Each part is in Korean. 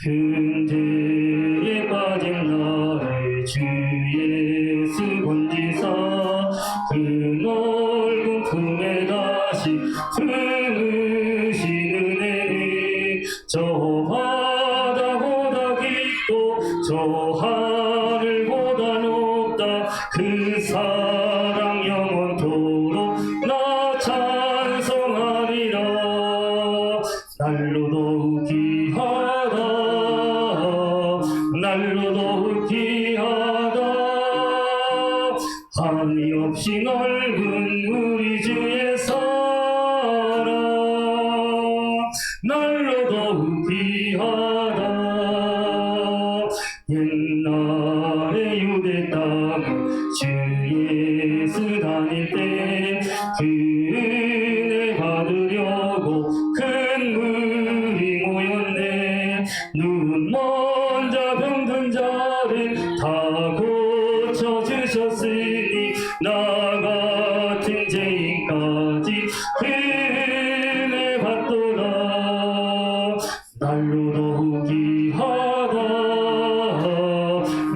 근죄에 빠진 나를 주 예수 건지사 그 넓은 품에 다시 품으신 은혜를 저 바다보다 깊고 저 하늘보다 높다 그 사랑 영원토록 나 찬송하리라. 날로 더욱 귀하다 날로 더욱 귀하다 한이 없이 넓은 우리 주의 사랑 날로 더욱 귀하다. 옛날에 유대 땅 주 예수 다닐 때 그 은혜 받으려고 큰 물이 모였네. 눈 먼 자 병든 자를 다 고쳐주셨으니 나 같은 죄인까지 은혜 받도다. 날로 더욱 귀하다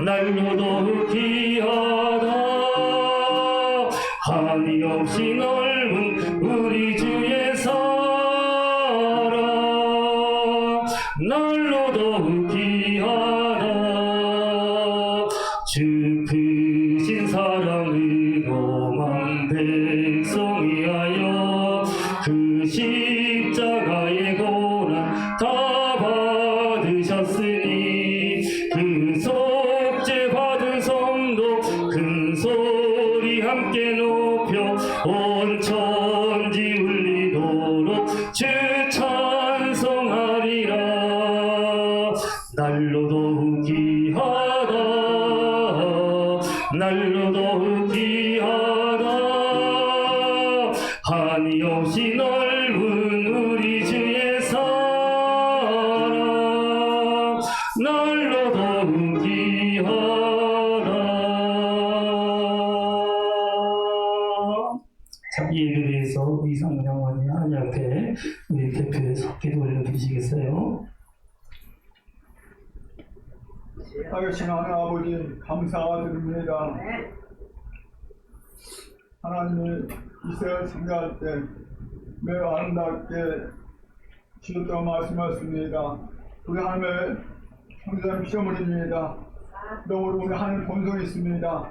날로 더욱 귀하다 한이 없이 넓은 우리 주의 사랑 날로 더욱 귀하다. 주 크신 사랑으로 만 백성 위하여 그 십자가의 고난 다 받으셨으니 그 속죄 받은 성도 큰 소리 함께 높여 온 천지 울리도록 주 찬송하리라. 날로 더욱 귀하다 날로 더욱 귀하다 한이 없이 넓은 우리 주의 사랑 날로 더욱 귀하다. 자, 이 일을 위해서 이상장관이 하나님 앞에 우리 대표에서 기도 올려드리시겠어요? 하신 하나님 아버지 감사드립니다. 하나님이 이스라엘 창조할 때 매우 아름답게 주셨다고 말씀하셨습니다. 우리 하나님의 창조자는 피조물입니다. 너무로 우리 하나님 본성이 있습니다.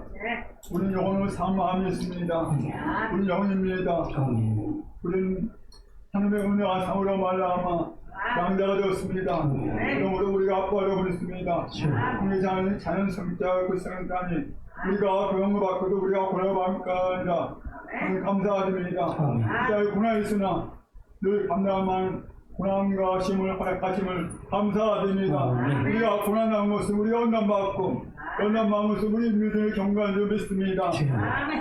우리는 영혼으로 산 마음이 있습니다. 우리는 영입니다. 우리는 하나님의 은혜와 상으로 말미암아 양자가 되었습니다. 그러므로 우리가 아빠로 부르습니다. 우리 자연 성자 그 성단이 우리가 그런 거 받고도 우리가 고난받을까 아니라 감사드립니다. 자의 고난이 있으나 늘 감당한 고난과 심을 허락하심을 감사드립니다. 우리가 고난한 것은 우리가 연단받고 연단받은 것은 우리 믿음의 경건을 좀 믿습니다.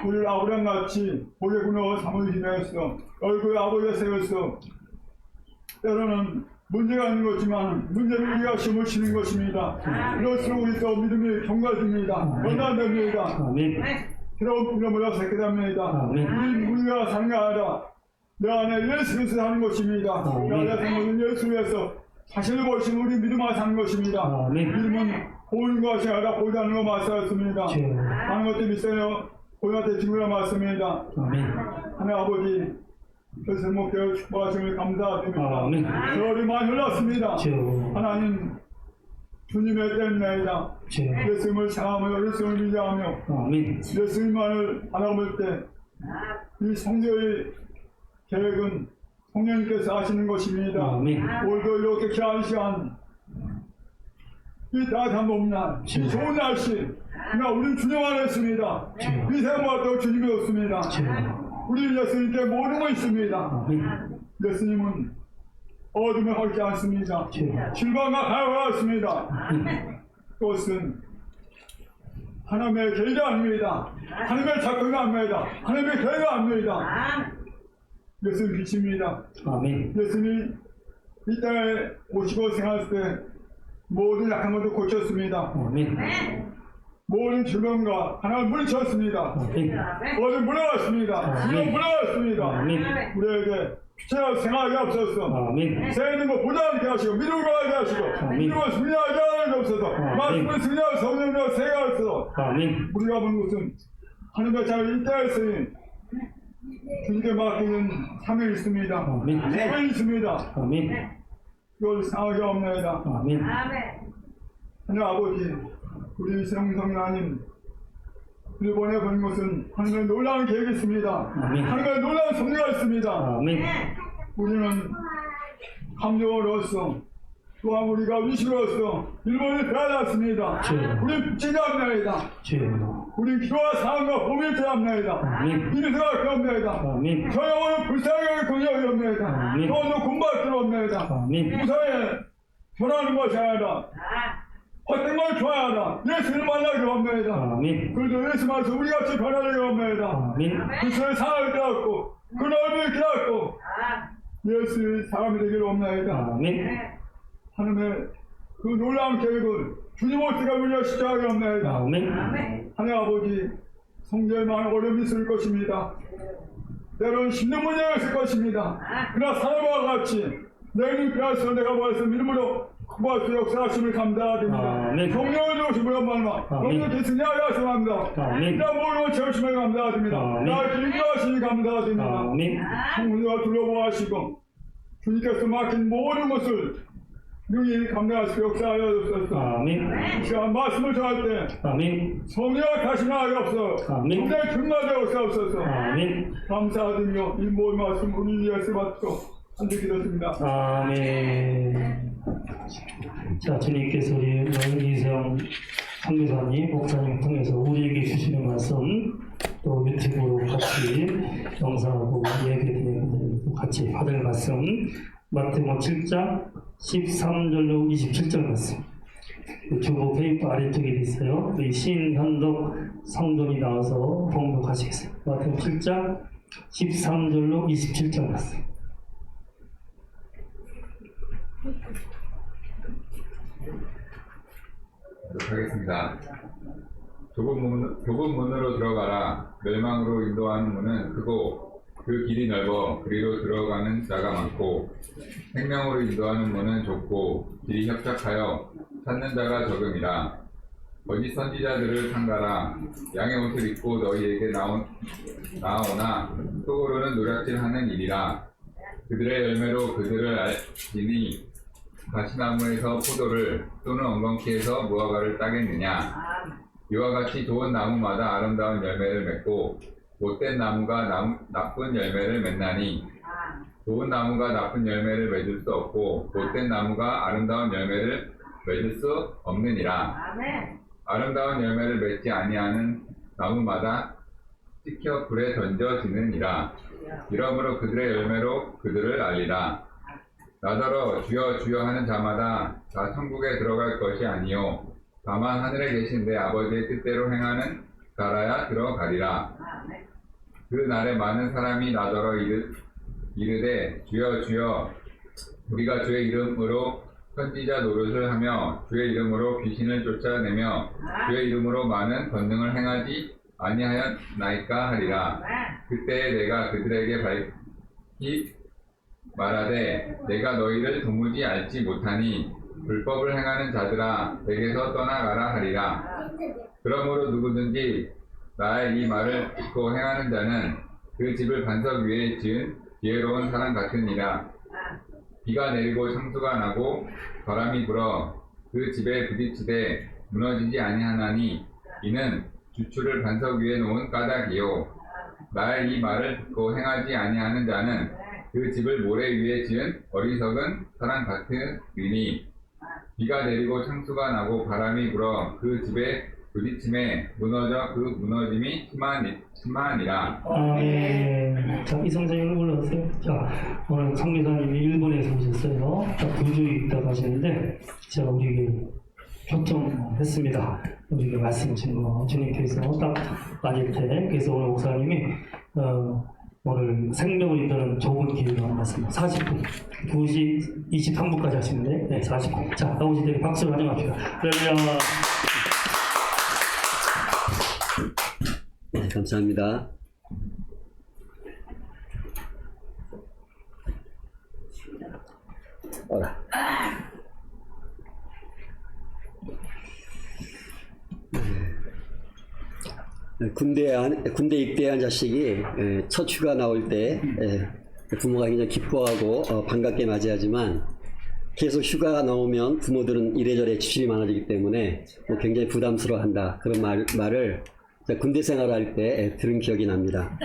우리를 아브람같이 고개 굽어 사무실에서 얼굴에 아버지가 세웠어. 때로는 문제가 있는 것이지만 문제는 우리가 심을 치는 것입니다. 그럴수록 우리도 믿음이 경과됩니다. 연단됩니다. 새로운 부름으로 새게 됩니다. 우리가 사는 게 아니라 내 안에 예수 그리스도 사는 것입니다. 내 안에 사는 것은 예수 위해서 자신을 보시는 우리 믿음만 사는 것입니다. 믿음은 보이는 것이 아니라 보이지 않는 것 말씀하셨습니다. 하는 것도 믿어요. 보이한테 죽으라 말씀입니다. 하나님 아버지 그래서 목표 축복하심을 감사드립니다. 세월이 많이 흘렀습니다. 하나님 주님의 때입니다. 예수님을 사랑하며 예수님을 믿어하며 예수님만을 바라볼 때 이 성도의 계획은 성령님께서 하시는 것입니다. 오늘도 이렇게 귀한 시간 이 따뜻한 봄날 이 좋은 날씨 그러나 우리는 주님 안에 있습니다. 이 생활도 주님이 없습니다. 우리 예수님께 모든 거 있습니다. 예수님은 어둠에 헐지 않습니다. 실망과 가요가 있습니다. 그것은 하나님의 계획이 아닙니다. 하나님의 작품이 아닙니다. 하나님의 계획이 아닙니다. 예수님 빛입니다. 예수님이 이 땅에 오시고 생활할 때 모든 약한 것도 고쳤습니다. 모든 질병과 하나님 물리쳤습니다. 아멘. 모두 물러갔습니다. 지금 물러갔습니다. 아멘. 우리에게 피체가 생하게 없어서 아멘. 새는 거 보지 않게 하시고 믿음을 가게 하시고 아멘. 믿음을 승리하게 하는 없어서 말씀을 승리하고 성령으로 새가 없어서 아멘. 우리가 본 것은 하늘과 잘 있다했으니 주님께 맡기는 사명이 있습니다. 아멘. 사명이 있습니다. 아멘. 그걸 상하게 없나이다. 아멘. 하늘 아버지, 우리 성성하님 일본에 보낸 것은 하늘의 놀라운 계획이 있습니다. 아멘. 하늘의 놀라운 섭리가 있습니다. 아멘. 우리는 감정으로서 또한 우리가 위시로서 일본을 배워놨습니다. 주여. 우리 지나옵나이다. 주여. 우리 기도와 사랑과 호흡을 배웁나이다. 아멘. 믿음과 배웁나이다. 아멘. 저 영혼은 불쌍하게 공격이 없나이다. 아멘. 너도 군발 들어옵나이다. 아멘. 무사에 전하는 것이 아니라 어떤 걸 좋아하라. 예수를 만나게 없나이다. 아멘. 그래도 예수 말씀 우리 같이 변하게 없나이다. 아멘. 그리스도의 사랑을 깨닫고 그 넓이를 깨닫고 예수의 사람이 되기를 없나이다. 아멘. 하나님의 그 놀라운 계획을 주님 어떻게 우리가 시작하게 없나이다. 아멘. 하나님 아버지 성결만 어려움이 있을 것입니다. 때로는 힘든 문제가 있을 것입니다. 그러나 사람과 같이 내 눈이 피하서 내가 보아서 믿음으로 구할 수 역사하심을 감사드립니다. 아멘. 성령을 주시면 말마 아멘. 성령 계시니 하였습니다. 아멘. 이런 모든 채우심을 감사드립니다. 아멘. 나를 인도하시니 감사드립니다. 아멘. 성령과 둘러보아시고 주님께서 맡긴 모든 것을 능히 감당할 수 역사하여주소서. 아멘. 시간 말씀을 전할 때 아멘. 성령을 다시 나가게 없어. 아멘. 성령의 충만되어 없어서. 아멘. 감사드리며 이 모든 말씀 우리 예수 받고 한주 기도습니다. 아멘. 자, 주님께서 우리 이세영 선교사님, 목사님 통해서 우리에게 주시는 말씀 또 유튜브로 같이 영상하고 예배드리는 같이 받을 말씀 마태복음 7장 13절로 27절 말씀 유튜브 페이프 아래쪽에 있어요. 우리 신현덕 성도님 나와서 봉독하시겠습니다. 마태복음 7장 13절로 27절 말씀. 하겠습니다. 좁은 문으로 들어가라. 멸망으로 인도하는 문은 크고 그 길이 넓어 그리로 들어가는 자가 많고 생명으로 인도하는 문은 좁고 길이 협착하여 찾는 자가 적음이라. 거짓 선지자들을 삼가라. 양의 옷을 입고 너희에게 나오나 속으로는 노략질하는 일이라. 그들의 열매로 그들을 알지니 가시나무에서 포도를 또는 엉겅퀴에서 무화과를 따겠느냐. 이와 같이 좋은 나무마다 아름다운 열매를 맺고 못된 나무가 나쁜 열매를 맺나니 좋은 나무가 나쁜 열매를 맺을 수 없고 못된 나무가 아름다운 열매를 맺을 수 없느니라. 아름다운 열매를 맺지 아니하는 나무마다 찍혀 불에 던져지느니라. 이러므로 그들의 열매로 그들을 알리라. 나더러 주여 주여 하는 자마다 다 천국에 들어갈 것이 아니요 다만 하늘에 계신 내 아버지의 뜻대로 행하는 자라야 들어가리라. 그 날에 많은 사람이 나더러 이르되 주여 주여 우리가 주의 이름으로 선지자 노릇을 하며 주의 이름으로 귀신을 쫓아내며 주의 이름으로 많은 권능을 행하지 아니하였나이까 하리라. 그때에 내가 그들에게 밝히 말하되 내가 너희를 도무지 알지 못하니 불법을 행하는 자들아 내게서 떠나가라 하리라. 그러므로 누구든지 나의 이 말을 듣고 행하는 자는 그 집을 반석 위에 지은 지혜로운 사람 같으니라. 비가 내리고 창수가 나고 바람이 불어 그 집에 부딪히되 무너지지 아니하나니 이는 주추를 반석 위에 놓은 까닭이요 나의 이 말을 듣고 행하지 아니하는 자는 그 집을 모래 위에 지은 어리석은 사람 같으리니 비가 내리고 창수가 나고 바람이 불어 그 집에 부딪힘에 무너져 그 무너짐이 심하니라. 아멘. 자, 이 성장님 올라오세요. 자, 오늘 성교사님이 일본에서 오셨어요. 딱 2주 있다가 하시는데, 제가 우리에게 초청했습니다. 우리에게 말씀 주신 거, 주님께서 딱 맞을 때, 그래서 오늘 목사님이, 오늘 생명을 잇는 좁은 길을 만났습니다. 40분. 2시 23분까지 하시는데, 네, 40분. 자, 나오실 때 박수를 환영합시다. 할렐루야. 네, 감사합니다. 군대 입대한 자식이 첫 휴가 나올 때 부모가 굉장히 기뻐하고 반갑게 맞이하지만 계속 휴가가 나오면 부모들은 이래저래 지출이 많아지기 때문에 굉장히 부담스러워한다. 그런 말을 군대 생활할 때 들은 기억이 납니다.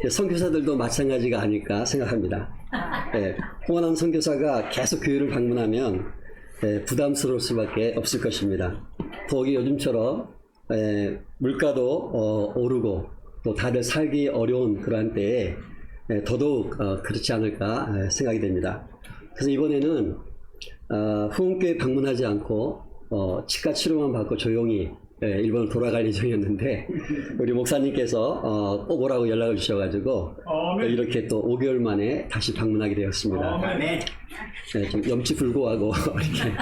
선교사들도 마찬가지가 아닐까 생각합니다. 호원한 선교사가 계속 교회를 방문하면 부담스러울 수밖에 없을 것입니다. 더욱이 요즘처럼 물가도 오르고 또 다들 살기 어려운 그러한 때에 더더욱 그렇지 않을까 생각이 됩니다. 그래서 이번에는 후원교회 방문하지 않고 치과 치료만 받고 조용히 일본으로 돌아갈 예정이었는데 우리 목사님께서 꼭 오라고 연락을 주셔가지고 이렇게 또 5개월 만에 다시 방문하게 되었습니다. 좀 염치불고하고 이렇게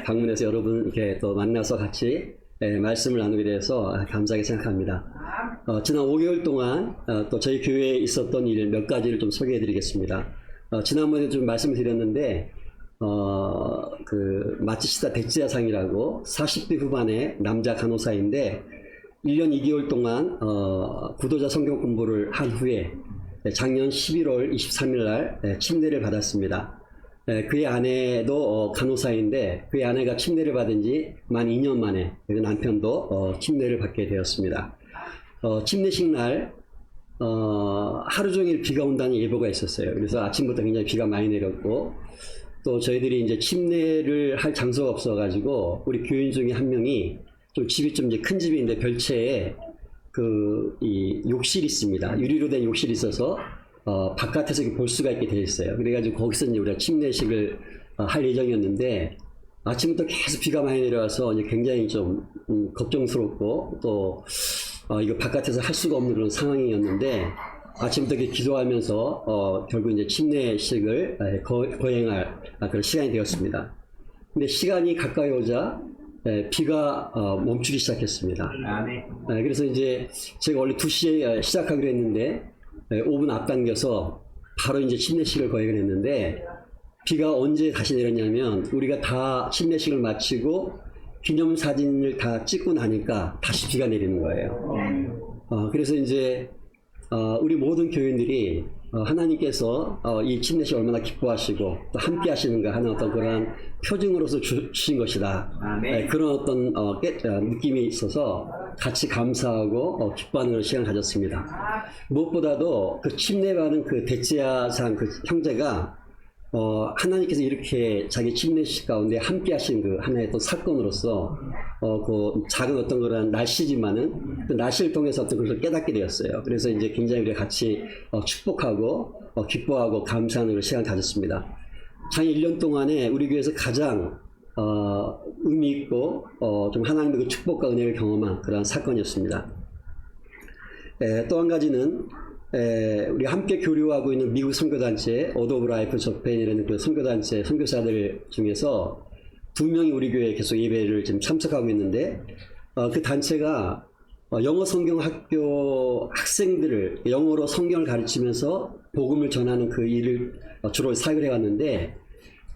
방문해서 여러분 이렇게 또 만나서 같이 말씀을 나누게 돼서 감사하게 생각합니다. 지난 5개월 동안 또 저희 교회에 있었던 일 몇 가지를 좀 소개해 드리겠습니다. 지난번에 좀 말씀을 드렸는데 그 마츠시다 데츠야상이라고 40대 후반의 남자 간호사인데 1년 2개월 동안 구도자 성경 공부를 한 후에 작년 11월 23일 날 침례를 받았습니다. 그의 아내도 간호사인데 그의 아내가 침례를 받은 지 만 2년 만에 남편도 침례를 받게 되었습니다. 침례식 날 하루 종일 비가 온다는 예보가 있었어요. 그래서 아침부터 굉장히 비가 많이 내렸고 또 저희들이 이제 침례를 할 장소가 없어가지고 우리 교인 중에 한 명이 좀 집이 좀 이제 큰 집인데 별채에 이 욕실이 있습니다. 유리로 된 욕실이 있어서 바깥에서 볼 수가 있게 되어 있어요. 그래가지고 거기서 이제 우리가 침례식을 할 예정이었는데 아침부터 계속 비가 많이 내려와서 이제 굉장히 좀 걱정스럽고 또 이거 바깥에서 할 수가 없는 그런 상황이었는데 아침부터 이렇게 기도하면서 결국 이제 침례식을 거행할 그런 시간이 되었습니다. 근데 시간이 가까이 오자 비가 멈추기 시작했습니다. 그래서 이제 제가 원래 2시에 시작하기로 했는데 5분 앞당겨서 바로 이제 침례식을 거행을 했는데 비가 언제 다시 내렸냐면 우리가 다 침례식을 마치고 기념사진을 다 찍고 나니까 다시 비가 내리는 거예요. 그래서 이제 우리 모든 교인들이 하나님께서 이 침례식 얼마나 기뻐하시고 또 함께 하시는가 하는 어떤 그런 표징으로서 주신 것이다. 그런 어떤 느낌이 있어서 같이 감사하고 기뻐하는 그런 시간을 가졌습니다. 무엇보다도 그 침례받은 그 데츠야상 그 형제가 하나님께서 이렇게 자기 침례식 가운데 함께 하신 그 하나의 또 사건으로서 그 작은 어떤 그런 날씨지만은 그 날씨를 통해서 어떤 것을 깨닫게 되었어요. 그래서 이제 굉장히 우리가 같이 축복하고 기뻐하고 감사하는 그런 시간을 가졌습니다. 작년 1년 동안에 우리 교회에서 가장 의미 있고 좀 하나님의 그 축복과 은혜를 경험한 그런 사건이었습니다. 또 한 가지는 우리 함께 교류하고 있는 미국 선교단체 오더 오브 라이프 저펜이라는 그 선교단체 선교사들 중에서 2명이 우리 교회에 계속 예배를 지금 참석하고 있는데 그 단체가 영어 성경 학교 학생들을 영어로 성경을 가르치면서 복음을 전하는 그 일을 주로 사역을 해왔는데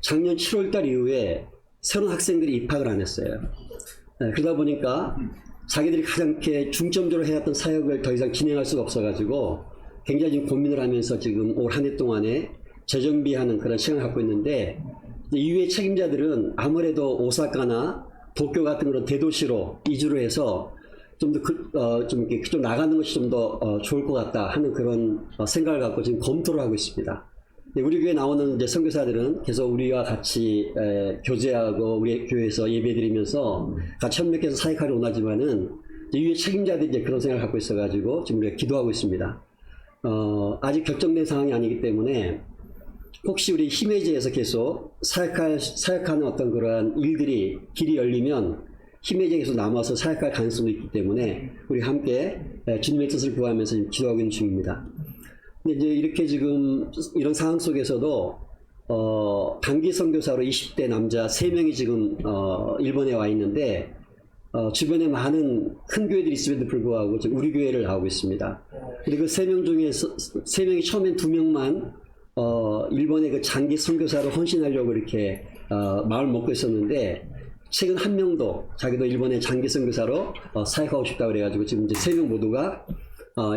작년 7월달 이후에 새로운 학생들이 입학을 안 했어요. 그러다 보니까 자기들이 가장 이렇게 중점적으로 해왔던 사역을 더 이상 진행할 수가 없어가지고 굉장히 지금 고민을 하면서 지금 올 한 해 동안에 재정비하는 그런 시간을 갖고 있는데 이후의 책임자들은 아무래도 오사카나 도쿄 같은 그런 대도시로 이주를 해서 좀 더 좀 나가는 것이 좀 더 좋을 것 같다 하는 그런 생각을 갖고 지금 검토를 하고 있습니다. 우리 교회 나오는 이제 선교사들은 계속 우리와 같이 교제하고 우리 교회에서 예배드리면서 같이 협력해서 사역하려 원하지만은 이후의 책임자들이 이제 그런 생각을 갖고 있어가지고 지금 우리가 기도하고 있습니다. 아직 결정된 상황이 아니기 때문에 혹시 우리 히메지에서 계속 사역하는 어떤 그러한 일들이 길이 열리면 히메지에 계속 남아서 사역할 가능성도 있기 때문에 우리 함께 주님의 뜻을 구하면서 지금 기도하고 있는 중입니다. 근데 이제 이렇게 지금 이런 상황 속에서도 단기 선교사로 20대 남자 3명이 지금 일본에 와 있는데 주변에 많은 큰 교회들이 있음에도 불구하고 지금 우리 교회를 나오고 있습니다. 근데 그 3명 중에서 3명이 처음엔 2명만 일본의 그 장기 선교사로 헌신하려고 이렇게 마음을 먹고 있었는데 최근 1명도 자기도 일본의 장기 선교사로 사역하고 싶다 그래가지고 지금 이제 3명 모두가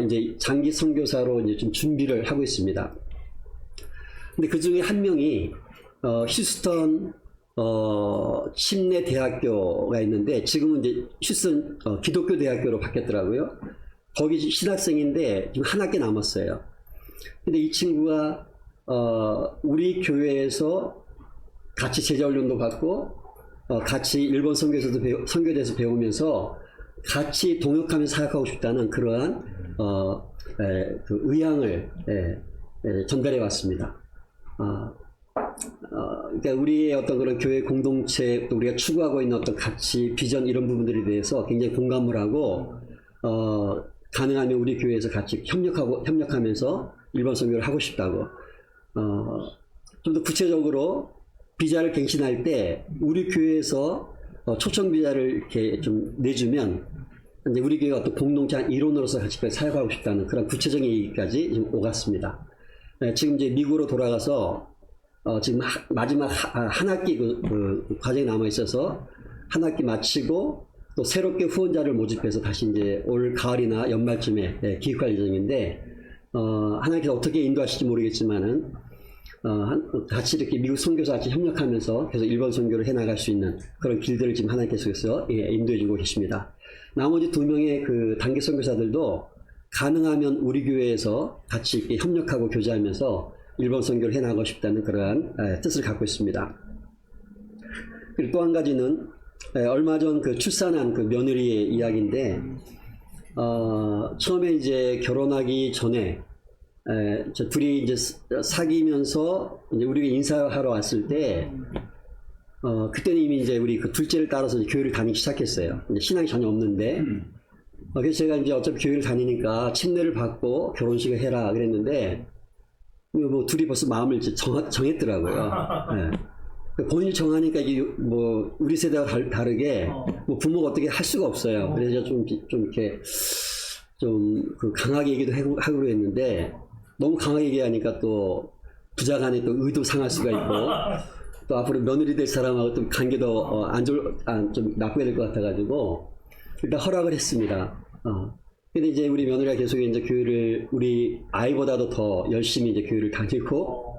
이제 장기 선교사로 이제 좀 준비를 하고 있습니다. 근데 그 중에 1명이 휴스턴 침례 대학교가 있는데 지금은 이제 휴스턴 기독교 대학교로 바뀌었더라고요. 거기 신학생인데 지금 한 학기 남았어요. 근데 이 친구가 우리 교회에서 같이 제자훈련도 받고 같이 일본 선교대에서 배우면서 같이 동역하면서 사역하고 싶다는 그러한 그 의향을 전달해 왔습니다. 그러니까 우리의 어떤 그런 교회 공동체 또 우리가 추구하고 있는 어떤 가치, 비전 이런 부분들에 대해서 굉장히 공감을 하고 가능하면 우리 교회에서 같이 협력하면서 일본 선교를 하고 싶다고. 좀 더 구체적으로 비자를 갱신할 때 우리 교회에서 초청 비자를 이렇게 좀 내주면 이제 우리 교회가 어떤 공동체 한 일원으로서 같이 사역하고 싶다는 그런 구체적인 얘기까지 지금 오갔습니다. 지금 이제 미국으로 돌아가서 지금 마지막 한 학기 그 과정이 남아 있어서 한 학기 마치고 또 새롭게 후원자를 모집해서 다시 이제 올 가을이나 연말쯤에 기획할 예정인데 하나님께서 어떻게 인도하실지 모르겠지만은 같이 이렇게 미국 선교사 같이 협력하면서 계속 일본 선교를 해나갈 수 있는 그런 길들을 지금 하나님께서 인도해주고 계십니다. 나머지 2명의 그 단기 선교사들도 가능하면 우리 교회에서 같이 이렇게 협력하고 교제하면서 일본 선교를 해나가고 싶다는 그러한 뜻을 갖고 있습니다. 그리고 또 한 가지는 얼마 전 그 출산한 그 며느리의 이야기인데 처음에 이제 결혼하기 전에 저 둘이 이제 사귀면서 이제 우리가 인사하러 왔을 때 그때는 이미 이제 우리 그 둘째를 따라서 이제 교회를 다니기 시작했어요. 이제 신앙이 전혀 없는데 그래서 제가 이제 어차피 교회를 다니니까 침례를 받고 결혼식을 해라 그랬는데 뭐 둘이 벌써 마음을 이제 정했더라고요. 네. 본인이 정하니까 이게 뭐 우리 세대와 다르게 뭐 부모가 어떻게 할 수가 없어요. 그래서 좀 이렇게 좀 그 강하게 얘기도 하고 그랬는데 너무 강하게 얘기하니까 또 부자간에 또 의도 상할 수가 있고 또 앞으로 며느리 될 사람하고 좀 관계도 좀 나쁘게 될 것 같아가지고 일단 허락을 했습니다. 근데 이제 우리 며느리가 계속 이제 교회를 우리 아이보다도 더 열심히 이제 교회를 다니고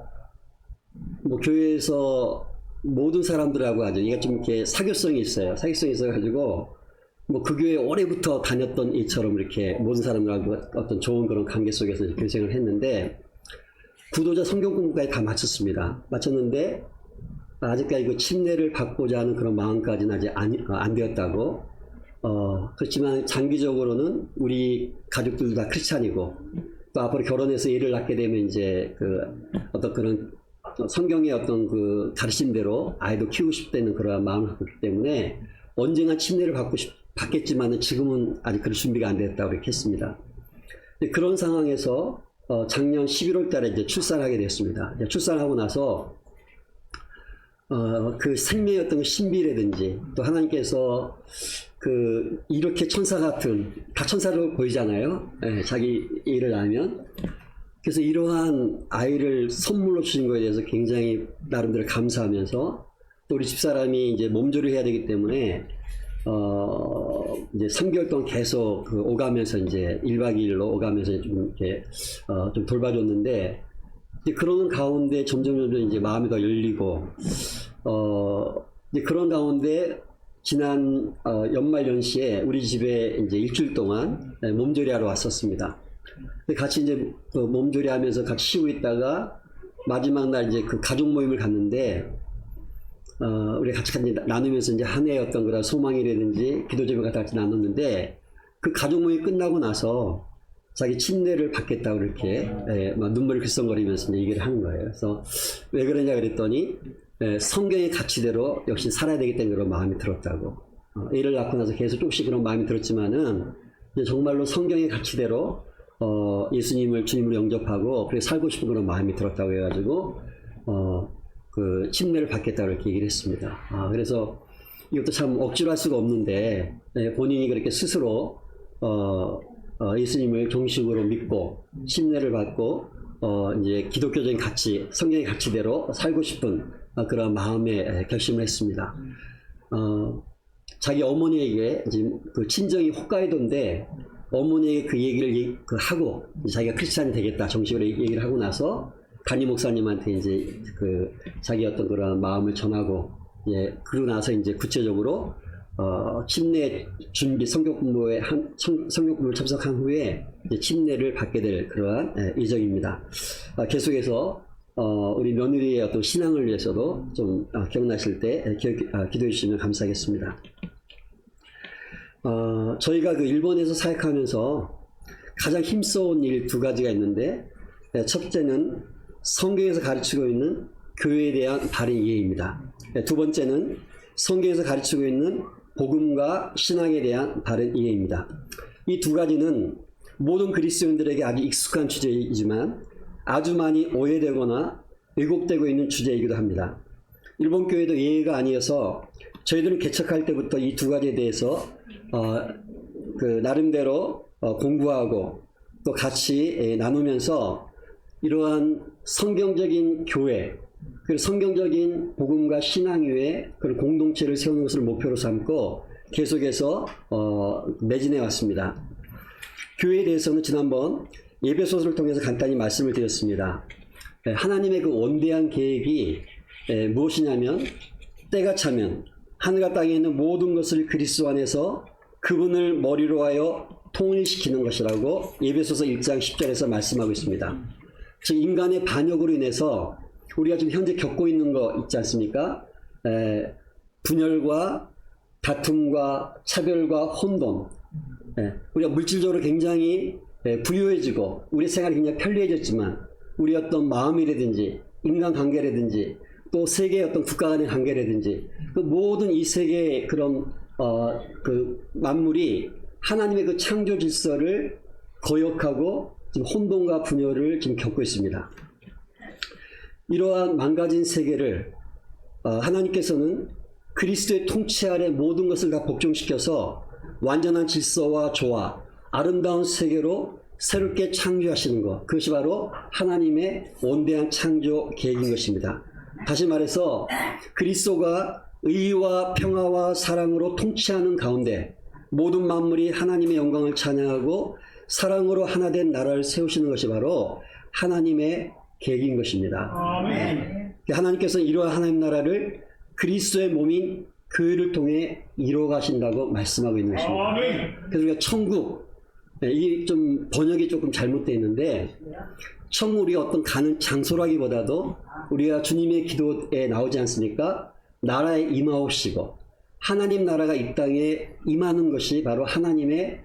뭐 교회에서 모든 사람들하고 아주 이게 좀 이렇게 사교성이 있어요. 사교성이 있어가지고 뭐 그 교회 올해부터 다녔던 이처럼 이렇게 모든 사람들하고 어떤 좋은 그런 관계 속에서 교생을 했는데 구도자 성경 공부까지 다 마쳤습니다. 마쳤는데 아직까지 그 침례를 받고자 하는 그런 마음까지는 아직 안 되었다고. 그렇지만 장기적으로는 우리 가족들도 다 크리스찬이고 또 앞으로 결혼해서 애를 낳게 되면 이제 그 어떤 그런 성경의 어떤 그 가르침대로 아이도 키우고 싶다는 그런 마음을 갖고 있기 때문에 언젠가 침례를 받겠지만은 지금은 아직 그럴 준비가 안 됐다고 이렇게 했습니다. 그런 상황에서 작년 11월 달에 이제 출산하게 됐습니다. 출산하고 나서 그 생명의 어떤 신비라든지 또 하나님께서 그 이렇게 천사 같은 다 천사로 보이잖아요. 네, 자기 일을 하면. 그래서 이러한 아이를 선물로 주신 것에 대해서 굉장히 나름대로 감사하면서 또 우리 집사람이 이제 몸조리를 해야 되기 때문에 이제 3개월 동안 계속 그 오가면서 이제 1박 2일로 오가면서 좀 이렇게 좀 돌봐줬는데 이제 그러는 가운데 점점 이제 마음이 더 열리고 이제 그런 가운데 지난 연말 연시에 우리 집에 이제 일주일 동안 몸조리하러 왔었습니다. 근데 같이 이제 그 몸조리하면서 같이 쉬고 있다가 마지막 날 이제 그 가족 모임을 갔는데 우리 같이 나누면서 이제 한 해의 어떤 그런 소망이라든지 기도 제목을 같이 나눴는데 그 가족 모임이 끝나고 나서 자기 침례를 받겠다고 이렇게 막 눈물을 글썽거리면서 이제 얘기를 하는 거예요. 그래서 왜 그러냐 그랬더니 성경의 가치대로 역시 살아야 되기 때문에 그런 마음이 들었다고. 애를 낳고 나서 계속 조금씩 그런 마음이 들었지만은 이제 정말로 성경의 가치대로 예수님을 주님으로 영접하고 그렇게 살고 싶은 그런 마음이 들었다고 해가지고 그 침례를 받겠다고 이렇게 얘기를 했습니다. 그래서 이것도 참 억지로 할 수가 없는데 본인이 그렇게 스스로 예수님을 정식으로 믿고 신뢰를 받고 이제 기독교적인 가치, 성경의 가치대로 살고 싶은 그런 마음에 결심을 했습니다. 자기 어머니에게 지금 그 친정이 홋카이도인데 어머니에게 그 얘기를 하고 자기가 크리스찬이 되겠다 정식으로 얘기를 하고 나서 담임 목사님한테 이제 그 자기 어떤 그런 마음을 전하고 그러고 나서 이제 구체적으로 침례 준비 성경 공부에 성경 공부를 참석한 후에 이제 침례를 받게 될 그러한 예정입니다. 계속해서 우리 며느리의 어떤 신앙을 위해서도 좀 기억나실 때 기도해 주시면 감사하겠습니다. 저희가 그 일본에서 사역하면서 가장 힘써온 일 두 가지가 있는데 첫째는 성경에서 가르치고 있는 교회에 대한 바른 이해입니다. 두 번째는 성경에서 가르치고 있는 복음과 신앙에 대한 바른 이해입니다. 이 두 가지는 모든 그리스도인들에게 아주 익숙한 주제이지만 아주 많이 오해되거나 왜곡되고 있는 주제이기도 합니다. 일본 교회도 예외가 아니어서 저희들은 개척할 때부터 이 두 가지에 대해서 나름대로 공부하고 또 같이 나누면서 이러한 성경적인 교회 그리고 성경적인 복음과 신앙 위에 그런 공동체를 세우는 것을 목표로 삼고 계속해서 매진해 왔습니다. 교회에 대해서는 지난번 예배소서를 통해서 간단히 말씀을 드렸습니다. 하나님의 그 원대한 계획이 무엇이냐면 때가 차면 하늘과 땅에 있는 모든 것을 그리스도 안에서 그분을 머리로 하여 통일시키는 것이라고 예배소서 1장 10절에서 말씀하고 있습니다. 즉 인간의 반역으로 인해서 우리가 지금 현재 겪고 있는 거 있지 않습니까? 분열과 다툼과 차별과 혼돈. 우리가 물질적으로 굉장히 부유해지고 우리 생활이 굉장히 편리해졌지만 우리 어떤 마음이라든지 인간관계라든지 또 세계의 어떤 국가 간의 관계라든지 그 모든 이 세계의 그런 그 만물이 하나님의 그 창조 질서를 거역하고 지금 혼돈과 분열을 지금 겪고 있습니다. 이러한 망가진 세계를 하나님께서는 그리스도의 통치 아래 모든 것을 다 복종시켜서 완전한 질서와 조화, 아름다운 세계로 새롭게 창조하시는 것, 그것이 바로 하나님의 원대한 창조 계획인 것입니다. 다시 말해서 그리스도가 의와 평화와 사랑으로 통치하는 가운데 모든 만물이 하나님의 영광을 찬양하고 사랑으로 하나 된 나라를 세우시는 것이 바로 하나님의 계획인 것입니다. 아멘. 하나님께서는 이러한 하나님 나라를 그리스도의 몸인 교회를 통해 이루어 가신다고 말씀하고 있는 것입니다. 아멘. 그래서 우리가 천국, 이게 좀 번역이 조금 잘못되어 있는데 천국이 어떤 가는 장소라기보다도 우리가 주님의 기도에 나오지 않습니까? 나라에 임하옵시고 하나님 나라가 이 땅에 임하는 것이 바로 하나님의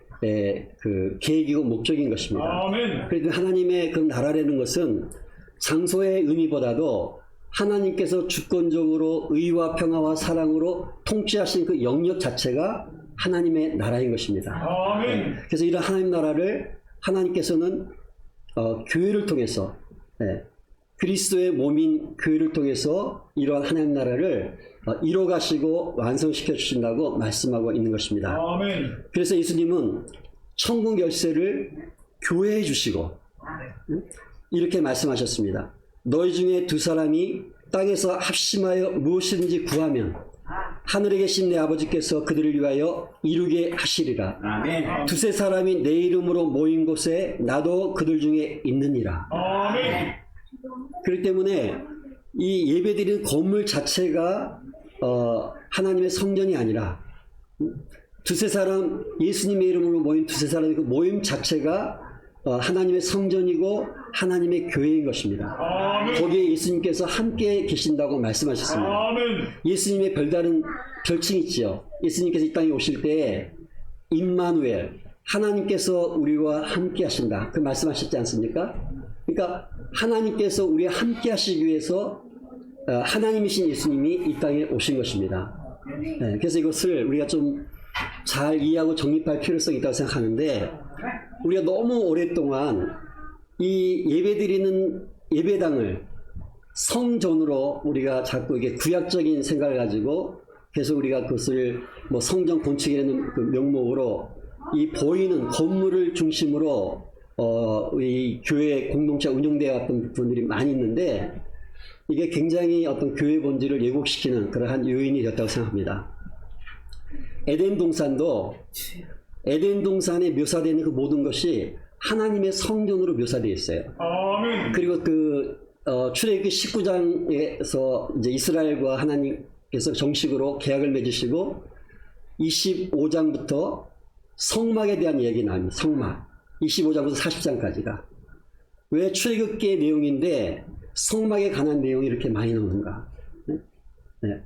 그 계획이고 목적인 것입니다. 아멘. 그래서 하나님의 그 나라라는 것은 장소의 의미보다도 하나님께서 주권적으로 의와 평화와 사랑으로 통치하신 그 영역 자체가 하나님의 나라인 것입니다. 아멘. 그래서 이런 하나님 나라를 하나님께서는 교회를 통해서 그리스도의 몸인 교회를 통해서 이러한 하나님 나라를 이뤄 가시고 완성시켜 주신다고 말씀하고 있는 것입니다. 아멘. 그래서 예수님은 천국 열쇠를 교회에 주시고 이렇게 말씀하셨습니다. 너희 중에 두 사람이 땅에서 합심하여 무엇이든지 구하면 하늘에 계신 내 아버지께서 그들을 위하여 이루게 하시리라. 아멘. 두세 사람이 내 이름으로 모인 곳에 나도 그들 중에 있느니라. 아멘. 그렇기 때문에 이 예배드리는 건물 자체가 하나님의 성전이 아니라 두세 사람, 예수님의 이름으로 모인 두세 사람의 그 모임 자체가 하나님의 성전이고 하나님의 교회인 것입니다. 아멘. 거기에 예수님께서 함께 계신다고 말씀하셨습니다. 아멘. 예수님의 별다른 별칭이 있지요. 예수님께서 이 땅에 오실 때 임마누엘, 하나님께서 우리와 함께 하신다. 그 말씀하셨지 않습니까? 그러니까 하나님께서 우리와 함께 하시기 위해서 하나님이신 예수님이 이 땅에 오신 것입니다. 그래서 이것을 우리가 좀 잘 이해하고 정립할 필요성이 있다고 생각하는데 우리가 너무 오랫동안 이 예배드리는 예배당을 성전으로 우리가 자꾸 이게 구약적인 생각을 가지고 계속 우리가 그것을 뭐 성전 건축이라는 그 명목으로 이 보이는 건물을 중심으로 이 교회 공동체 운영되어 왔던 분들이 많이 있는데 이게 굉장히 어떤 교회 본질을 왜곡시키는 그러한 요인이 되었다고 생각합니다. 에덴 동산도 에덴 동산에 묘사되는 그 모든 것이 하나님의 성전으로 묘사되어 있어요. 아멘. 그리고 출애굽기 19장에서 이제 이스라엘과 하나님께서 정식으로 계약을 맺으시고 25장부터 성막에 대한 얘기 나옵니다. 성막. 25장부터 40장까지가. 왜 출애굽기의 내용인데 성막에 관한 내용이 이렇게 많이 나오는가? 네.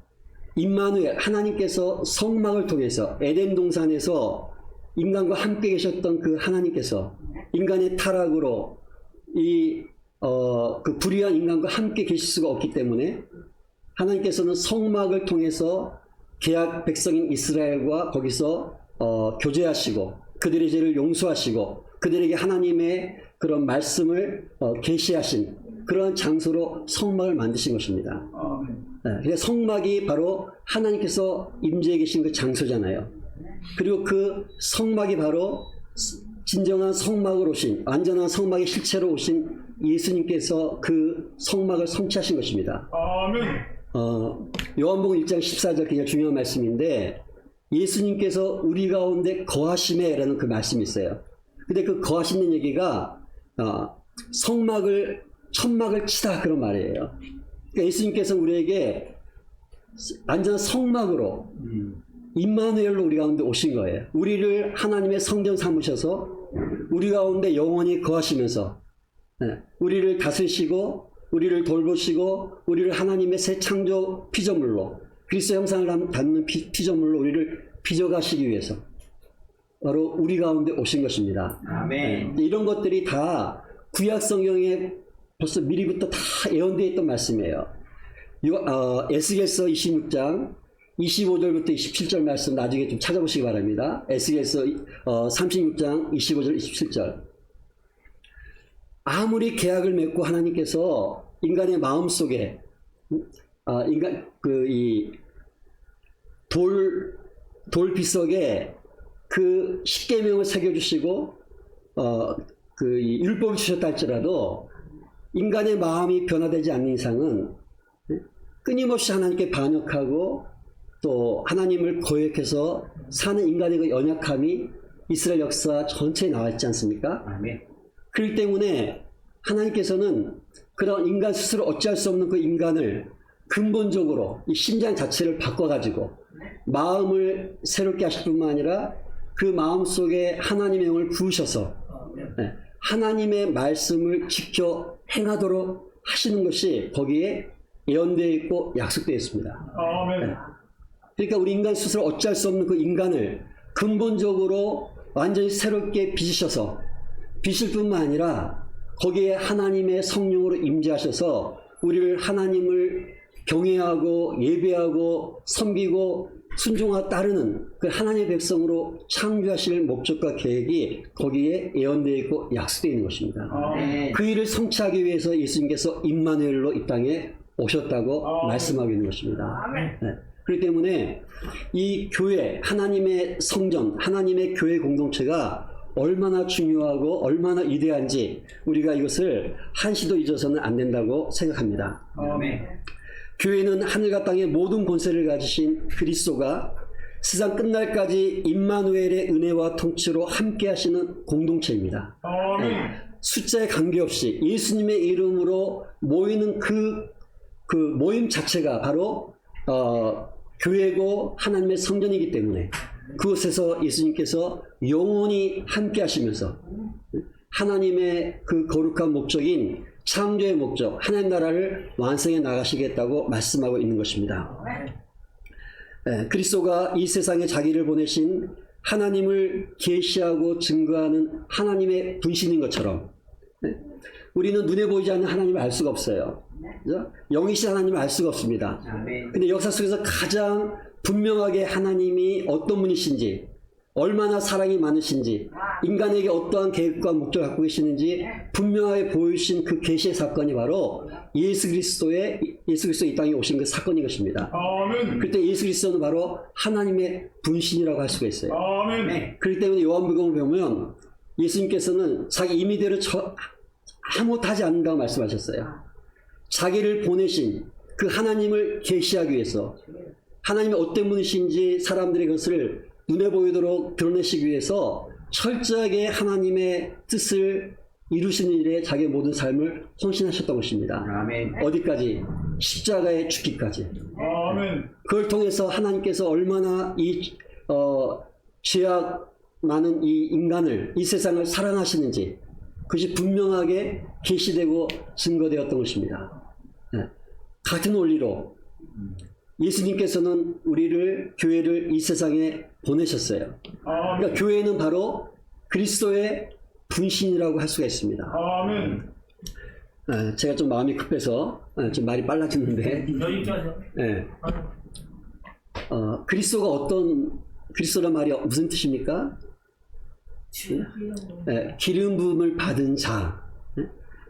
임마누엘 하나님께서 성막을 통해서 에덴 동산에서 인간과 함께 계셨던 그 하나님께서 인간의 타락으로 그 불의한 인간과 함께 계실 수가 없기 때문에 하나님께서는 성막을 통해서 계약 백성인 이스라엘과 거기서 교제하시고 그들의 죄를 용서하시고 그들에게 하나님의 그런 말씀을 계시하신 그런 장소로 성막을 만드신 것입니다. 네, 성막이 바로 하나님께서 임재해 계신 그 장소잖아요. 그리고 그 성막이 바로 진정한 성막으로 오신 완전한 성막의 실체로 오신 예수님께서 그 성막을 성취하신 것입니다. 아멘. 요한복음 1장 14절 굉장히 중요한 말씀인데 예수님께서 우리 가운데 거하심에라는 그 말씀이 있어요. 근데 그 거하시는 얘기가 천막을 치다 그런 말이에요. 그러니까 예수님께서 우리에게 완전 성막으로 임마누엘로 우리 가운데 오신 거예요. 우리를 하나님의 성전 삼으셔서 우리 가운데 영원히 거하시면서 우리를 다스리시고 우리를 돌보시고 우리를 하나님의 새 창조 피조물로 그리스도 형상을 담는 피조물로 우리를 빚어가시기 위해서 바로 우리 가운데 오신 것입니다. 아멘. 이런 것들이 다 구약 성경에 벌써 미리부터 다 예언되어 있던 말씀이에요. 에스겔서 26장 25절부터 27절 말씀 나중에 좀 찾아보시기 바랍니다. 에스겔서 36장 25절 27절. 아무리 계약을 맺고 하나님께서 인간의 마음 속에 돌 비석에 그 십계명을 새겨주시고 이 율법을 주셨다 할지라도 인간의 마음이 변화되지 않는 이상은 끊임없이 하나님께 반역하고 또 하나님을 거역해서 사는 인간의 그 연약함이 이스라엘 역사 전체에 나와 있지 않습니까? 아멘. 그렇기 때문에 하나님께서는 그런 인간 스스로 어찌할 수 없는 그 인간을 근본적으로 이 심장 자체를 바꿔가지고 마음을 새롭게 하실 뿐만 아니라 그 마음 속에 하나님의 영을 부으셔서 하나님의 말씀을 지켜 행하도록 하시는 것이 거기에 예언되어 있고 약속되어 있습니다. 아멘. 그러니까 우리 인간 스스로 어찌할 수 없는 그 인간을 근본적으로 완전히 새롭게 빚으셔서 빚을 뿐만 아니라 거기에 하나님의 성령으로 임재하셔서 우리를 하나님을 경외하고 예배하고 섬기고 순종하고 따르는 그 하나님의 백성으로 창조하실 목적과 계획이 거기에 예언되어 있고 약속되어 있는 것입니다. 아멘. 그 일을 성취하기 위해서 예수님께서 임마누엘로 이 땅에 오셨다고 말씀하고 있는 것입니다. 네. 그렇기 때문에 이 교회, 하나님의 성전, 하나님의 교회 공동체가 얼마나 중요하고 얼마나 위대한지 우리가 이것을 한시도 잊어서는 안 된다고 생각합니다. 아멘. 교회는 하늘과 땅의 모든 권세를 가지신 그리스도가 세상 끝날까지 임마누엘의 은혜와 통치로 함께 하시는 공동체입니다. 아멘. 숫자에 관계없이 예수님의 이름으로 모이는 그 모임 자체가 바로 교회고 하나님의 성전이기 때문에 그곳에서 예수님께서 영원히 함께 하시면서 하나님의 그 거룩한 목적인 창조의 목적, 하나님 나라를 완성해 나가시겠다고 말씀하고 있는 것입니다. 그리스도가 이 세상에 자기를 보내신 하나님을 계시하고 증거하는 하나님의 분신인 것처럼 우리는 눈에 보이지 않는 하나님을 알 수가 없어요. 그죠? 영이신 하나님을 알 수가 없습니다. 근데 역사 속에서 가장 분명하게 하나님이 어떤 분이신지, 얼마나 사랑이 많으신지, 인간에게 어떠한 계획과 목적을 갖고 계시는지 분명하게 보이신 그 계시의 사건이 바로 예수 그리스도의 이 땅에 오신 그 사건인 것입니다. 아멘. 그때 예수 그리스도는 바로 하나님의 분신이라고 할 수가 있어요. 아멘. 그렇기 때문에 요한복음을 보면 예수님께서는 자기 임의대로 아무것도 하지 않는다고 말씀하셨어요. 자기를 보내신 그 하나님을 계시하기 위해서, 하나님이 어떤 분이신지 사람들의 것을 눈에 보이도록 드러내시기 위해서 철저하게 하나님의 뜻을 이루시는 일에 자기의 모든 삶을 헌신하셨던 것입니다. 아멘. 어디까지? 십자가에 죽기까지. 아멘. 그걸 통해서 하나님께서 얼마나 죄악 많은 이 인간을, 이 세상을 사랑하시는지 그것이 분명하게 계시되고 증거되었던 것입니다. 네. 같은 원리로 예수님께서는 우리를, 교회를 이 세상에 보내셨어요. 그러니까 교회는 바로 그리스도의 분신이라고 할 수가 있습니다. 아멘. 제가 좀 마음이 급해서 좀 말이 빨라졌는데, 네. 그리스도가 그리스도란 말이 무슨 뜻입니까? 네, 기름 부음을 받은 자,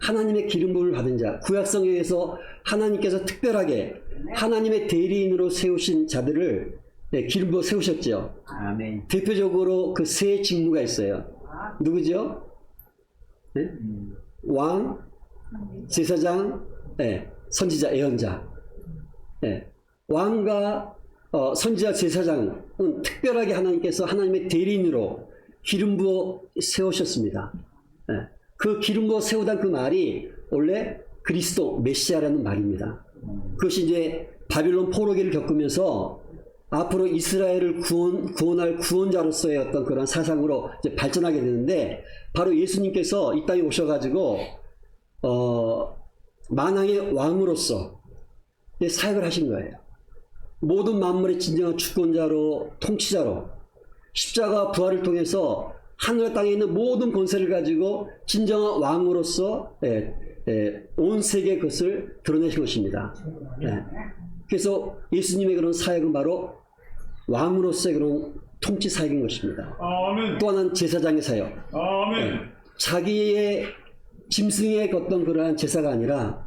하나님의 기름 부음을 받은 자. 구약성경에서 하나님께서 특별하게 하나님의 대리인으로 세우신 자들을 기름 부어 세우셨죠. 아멘. 대표적으로 그 세 직무가 있어요. 누구죠? 네? 왕, 제사장, 선지자, 예언자. 왕과 선지자, 제사장은 특별하게 하나님께서 하나님의 대리인으로 기름 부어 세우셨습니다. 그 기름 부어 세우던 그 말이 원래 그리스도 메시아라는 말입니다. 그것이 이제 바빌론 포로기를 겪으면서 앞으로 이스라엘을 구원할 구원자로서의 어떤 그런 사상으로 이제 발전하게 되는데, 바로 예수님께서 이 땅에 오셔가지고 만왕의 왕으로서 사역을 하신 거예요. 모든 만물의 진정한 주권자로, 통치자로, 십자가 부활을 통해서 하늘 땅에 있는 모든 권세를 가지고 진정한 왕으로서 온 세계의 것을 드러내신 것입니다. 그래서 예수님의 그런 사역은 바로 왕으로서의 그런 통치 사역인 것입니다. 아멘. 또 하나는 제사장의 사역. 아멘. 자기의 짐승에 걷던 그러한 제사가 아니라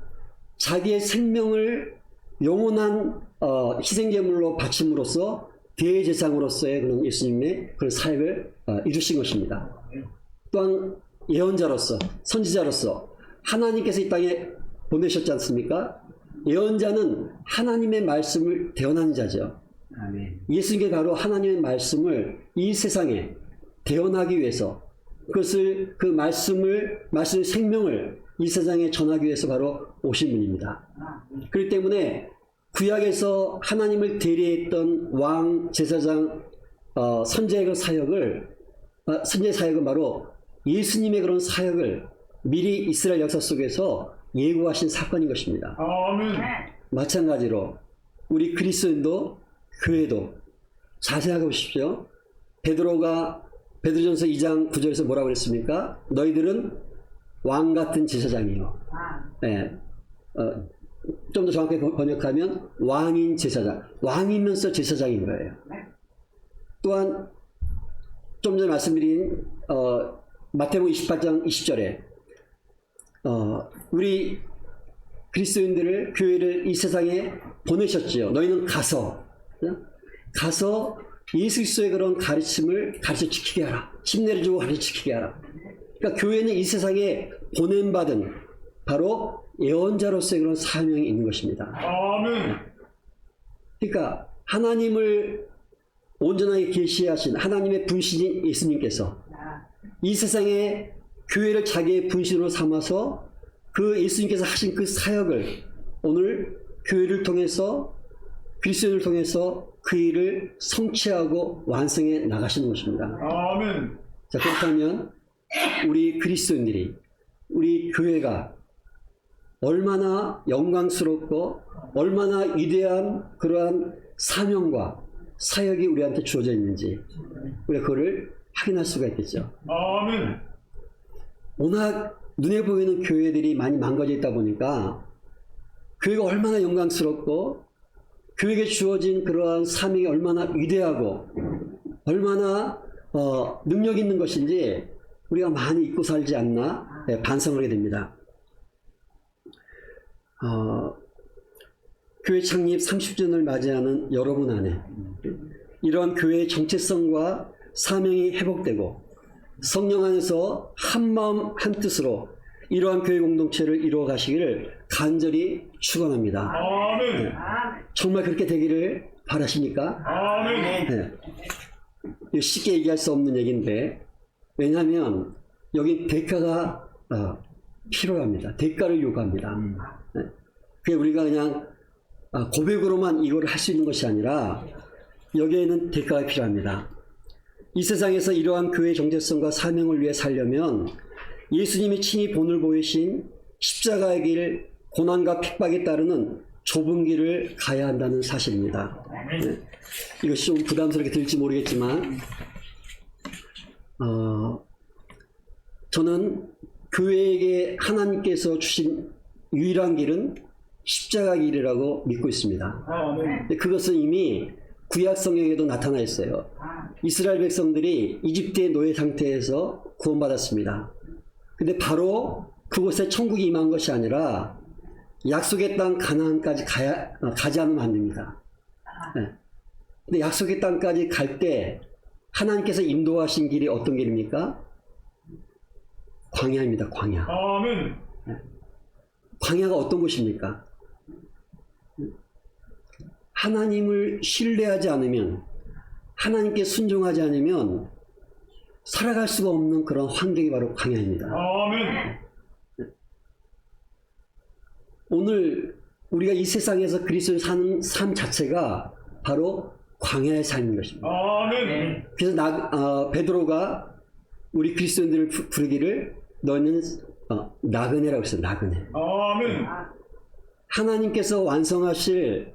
자기의 생명을 영원한 희생제물로 바침으로써 대제사장으로서의 그런 예수님의 그런 사역을 이루신 것입니다. 또한 예언자로서, 선지자로서 하나님께서 이 땅에 보내셨지 않습니까? 예언자는 하나님의 말씀을 대언하는 자죠. 아멘. 예수님께 바로 하나님의 말씀을 이 세상에 대언하기 위해서, 그것을 그 말씀의 생명을 이 세상에 전하기 위해서 바로 오신 분입니다. 그렇기 때문에 구약에서 하나님을 대리했던 왕, 제사장, 선지자의 그 사역을, 선지자의 사역은 바로 예수님의 그런 사역을 미리 이스라엘 역사 속에서 예고하신 사건인 것입니다. 아멘. 마찬가지로 우리 그리스도인도, 교회도 잘 생각해 보십시오. 베드로전서 2장 9절에서 뭐라고 그랬습니까? 너희들은 왕 같은 제사장이요. 좀 더 정확하게 번역하면 왕인 제사장, 왕이면서 제사장인 거예요. 또한 좀 전에 말씀드린 마태복음 28장 20절에 우리 그리스도인들을, 교회를 이 세상에 보내셨지요. 너희는 가서 예수 그리스도의 그런 가르침을 가르쳐 지키게 하라. 침례를 주고 가르쳐 지키게 하라. 그러니까 교회는 이 세상에 보냄받은 바로 예언자로서의 그런 사명이 있는 것입니다. 아멘. 그러니까 하나님을 온전하게 계시하신 하나님의 분신인 예수님께서 이 세상에 교회를 자기의 분신으로 삼아서 그 예수님께서 하신 그 사역을 오늘 교회를 통해서, 그리스도인을 통해서 그 일을 성취하고 완성해 나가시는 것입니다. 아멘. 자, 그렇다면 우리 그리스도인들이, 우리 교회가 얼마나 영광스럽고 얼마나 위대한 그러한 사명과 사역이 우리한테 주어져 있는지 우리가 그거를 확인할 수가 있겠죠. 아멘. 워낙 눈에 보이는 교회들이 많이 망가져 있다 보니까 교회가 얼마나 영광스럽고 교회에게 주어진 그러한 사명이 얼마나 위대하고 얼마나 능력 있는 것인지 우리가 많이 잊고 살지 않나 반성하게 됩니다. 교회 창립 30주년을 맞이하는 여러분 안에 이러한 교회의 정체성과 사명이 회복되고 성령 안에서 한마음 한뜻으로 이러한 교회 공동체를 이루어 가시기를 간절히 축원합니다. 아멘. 정말 그렇게 되기를 바라십니까? 아멘. 네. 이거 쉽게 얘기할 수 없는 얘기인데, 왜냐하면 여기 대가가 필요합니다. 대가를 요구합니다. 네. 그게 우리가 그냥 고백으로만 이걸 할 수 있는 것이 아니라 여기에는 대가가 필요합니다. 이 세상에서 이러한 교회의 정체성과 사명을 위해 살려면 예수님이 친히 본을 보이신 십자가의 길, 고난과 핍박에 따르는 좁은 길을 가야 한다는 사실입니다. 네. 이것이 좀 부담스럽게 들릴지 모르겠지만 저는 교회에게 하나님께서 주신 유일한 길은 십자가 길이라고 믿고 있습니다. 아멘. 그것은 이미 구약 성경에도 나타나 있어요. 이스라엘 백성들이 이집트의 노예 상태에서 구원받았습니다. 근데 바로 그곳에 천국이 임한 것이 아니라 약속의 땅 가나안까지 가지 않으면 안 됩니다. 네. 근데 약속의 땅까지 갈 때 하나님께서 인도하신 길이 어떤 길입니까? 광야입니다. 광야. 아멘. 광야가 어떤 곳입니까? 하나님을 신뢰하지 않으면, 하나님께 순종하지 않으면 살아갈 수가 없는 그런 환경이 바로 광야입니다. 아멘. 오늘 우리가 이 세상에서 그리스도를 사는 삶 자체가 바로 광야의 삶인 것입니다. 아멘. 그래서 베드로가 우리 그리스도인들을 부르기를 너희는 나그네라고 했어요. 나그네. 아멘. 하나님께서 완성하실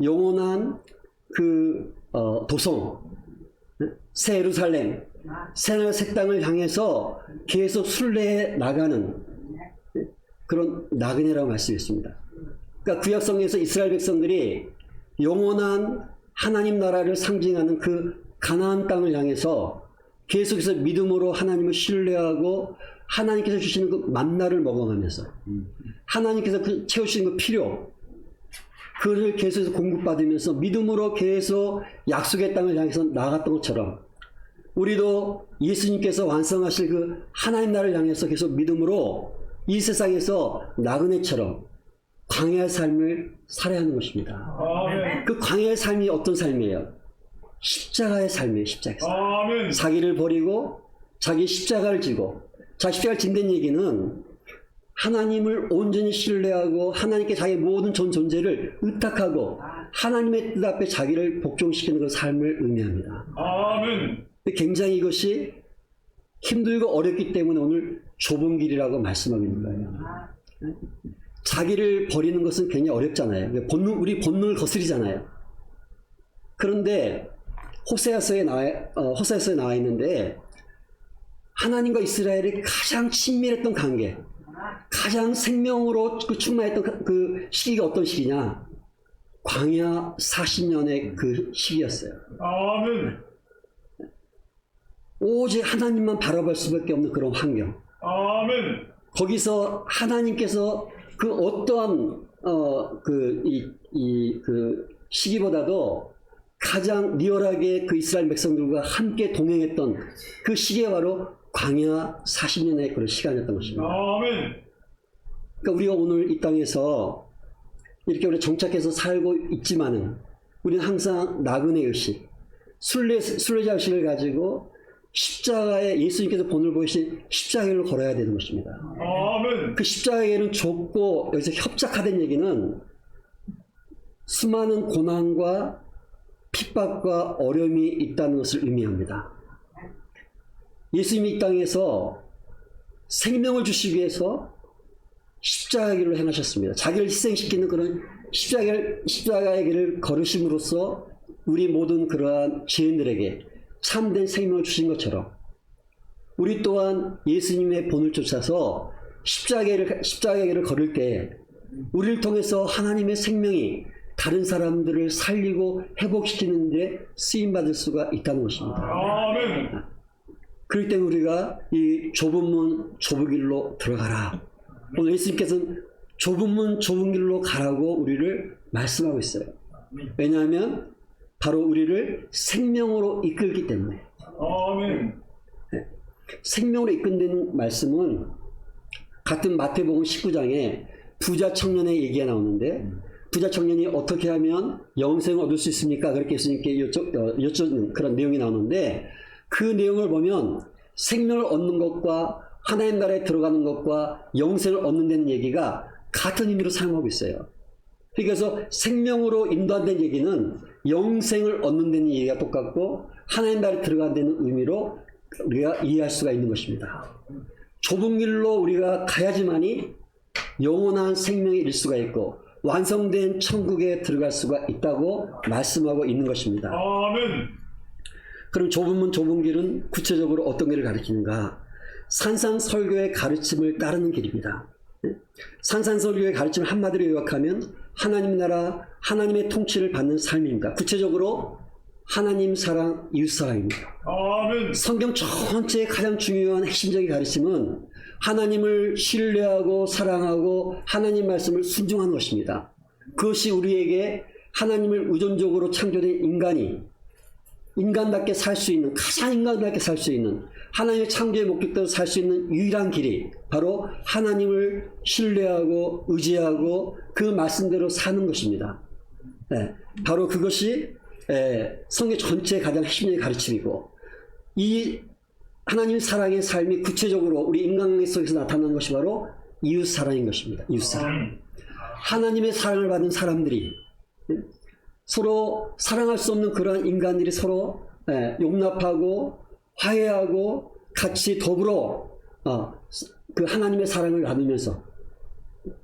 영원한 그 도성, 새 예루살렘, 새하늘 새 땅을 향해서 계속 순례해 나가는 그런 나그네라고 말씀했습니다. 그러니까 구약성경에서 이스라엘 백성들이 영원한 하나님 나라를 상징하는 그 가나안 땅을 향해서 계속해서 믿음으로 하나님을 신뢰하고 하나님께서 주시는 그 만나를 먹어가면서 하나님께서 그 채우시는 그 필요, 그를 계속해서 공급받으면서 믿음으로 계속 약속의 땅을 향해서 나아갔던 것처럼 우리도 예수님께서 완성하실 그 하나님 나라를 향해서 계속 믿음으로 이 세상에서 나그네처럼 광야의 삶을 살아야 하는 것입니다. 아멘. 그 광야의 삶이 어떤 삶이에요? 십자가의 삶이에요. 십자가의 삶. 아멘. 자기를 버리고 자기 십자가를 지고, 자 십자가를 진다는 얘기는 하나님을 온전히 신뢰하고 하나님께 자기의 모든 전 존재를 의탁하고 하나님의 뜻 앞에 자기를 복종시키는 그 삶을 의미합니다. 아멘. 굉장히 이것이 힘들고 어렵기 때문에 오늘 좁은 길이라고 말씀하고 있는 거예요. 자기를 버리는 것은 굉장히 어렵잖아요. 우리 본능을 거스리잖아요. 그런데 호세아서에 나와 있는데 하나님과 이스라엘이 가장 친밀했던 관계, 가장 생명으로 충만했던 그 시기가 어떤 시기냐? 광야 40년의 그 시기였어요. 아멘. 오직 하나님만 바라볼 수밖에 없는 그런 환경. 아멘. 거기서 하나님께서 그 어떠한 그 시기보다도 가장 리얼하게 그 이스라엘 백성들과 함께 동행했던 그 시기가 바로 광야 40년의 그런 시간이었던 것입니다. 아멘. 그러니까 우리가 오늘 이 땅에서 이렇게 우리 정착해서 살고 있지만은 우리는 항상 나그네 의식, 순례자 의식을 가지고 십자가에 예수님께서 본을 보이신 십자가를 걸어야 되는 것입니다. 아멘. 그 십자가에는 좁고 여기서 협착하다는 얘기는 수많은 고난과 핍박과 어려움이 있다는 것을 의미합니다. 예수님이 이 땅에서 생명을 주시기 위해서 십자가의 길을 행하셨습니다. 자기를 희생시키는 그런 십자가의 길을 걸으심으로써 우리 모든 그러한 죄인들에게 참된 생명을 주신 것처럼 우리 또한 예수님의 본을 쫓아서 십자가의 길을 걸을 때 우리를 통해서 하나님의 생명이 다른 사람들을 살리고 회복시키는 데 쓰임받을 수가 있다는 것입니다. 아멘. 그렇기 때문에 우리가 이 좁은 문 좁은 길로 들어가라. 오늘 예수님께서는 좁은 문 좁은 길로 가라고 우리를 말씀하고 있어요. 왜냐하면 바로 우리를 생명으로 이끌기 때문에. 아멘. 생명으로 이끈다는 말씀은 같은 마태복음 19장에 부자 청년의 얘기가 나오는데, 부자 청년이 어떻게 하면 영생을 얻을 수 있습니까? 그렇게 예수님께 여쭙는 그런 내용이 나오는데, 그 내용을 보면 생명을 얻는 것과 하나님 나라에 들어가는 것과 영생을 얻는다는 얘기가 같은 의미로 사용하고 있어요. 그래서 생명으로 인도한다는 얘기는 영생을 얻는다는 얘기가 똑같고, 하나님 나라에 들어간다는 의미로 우리가 이해할 수가 있는 것입니다. 좁은 길로 우리가 가야지만이 영원한 생명에 이를 수가 있고 완성된 천국에 들어갈 수가 있다고 말씀하고 있는 것입니다. 아멘. 그럼 좁은 문 좁은 길은 구체적으로 어떤 길을 가리키는가? 산상설교의 가르침을 따르는 길입니다. 산상설교의 가르침을 한마디로 요약하면 하나님 나라, 하나님의 통치를 받는 삶입니다. 구체적으로 하나님 사랑, 이웃 사랑입니다. 아멘. 성경 전체의 가장 중요한 핵심적인 가르침은 하나님을 신뢰하고 사랑하고 하나님 말씀을 순종하는 것입니다. 그것이 우리에게 하나님을 의존적으로 창조된 인간이 인간답게 살 수 있는, 가장 인간답게 살 수 있는, 하나님의 창조의 목적대로 살 수 있는 유일한 길이 바로 하나님을 신뢰하고 의지하고 그 말씀대로 사는 것입니다. 바로 그것이 성경 전체의 가장 핵심적인 가르침이고, 이 하나님 사랑의 삶이 구체적으로 우리 인간 속에서 나타나는 것이 바로 이웃 사랑인 것입니다. 이웃 사랑. 하나님의 사랑을 받은 사람들이 서로 사랑할 수 없는 그러한 인간들이 서로 용납하고 화해하고 같이 더불어 그 하나님의 사랑을 나누면서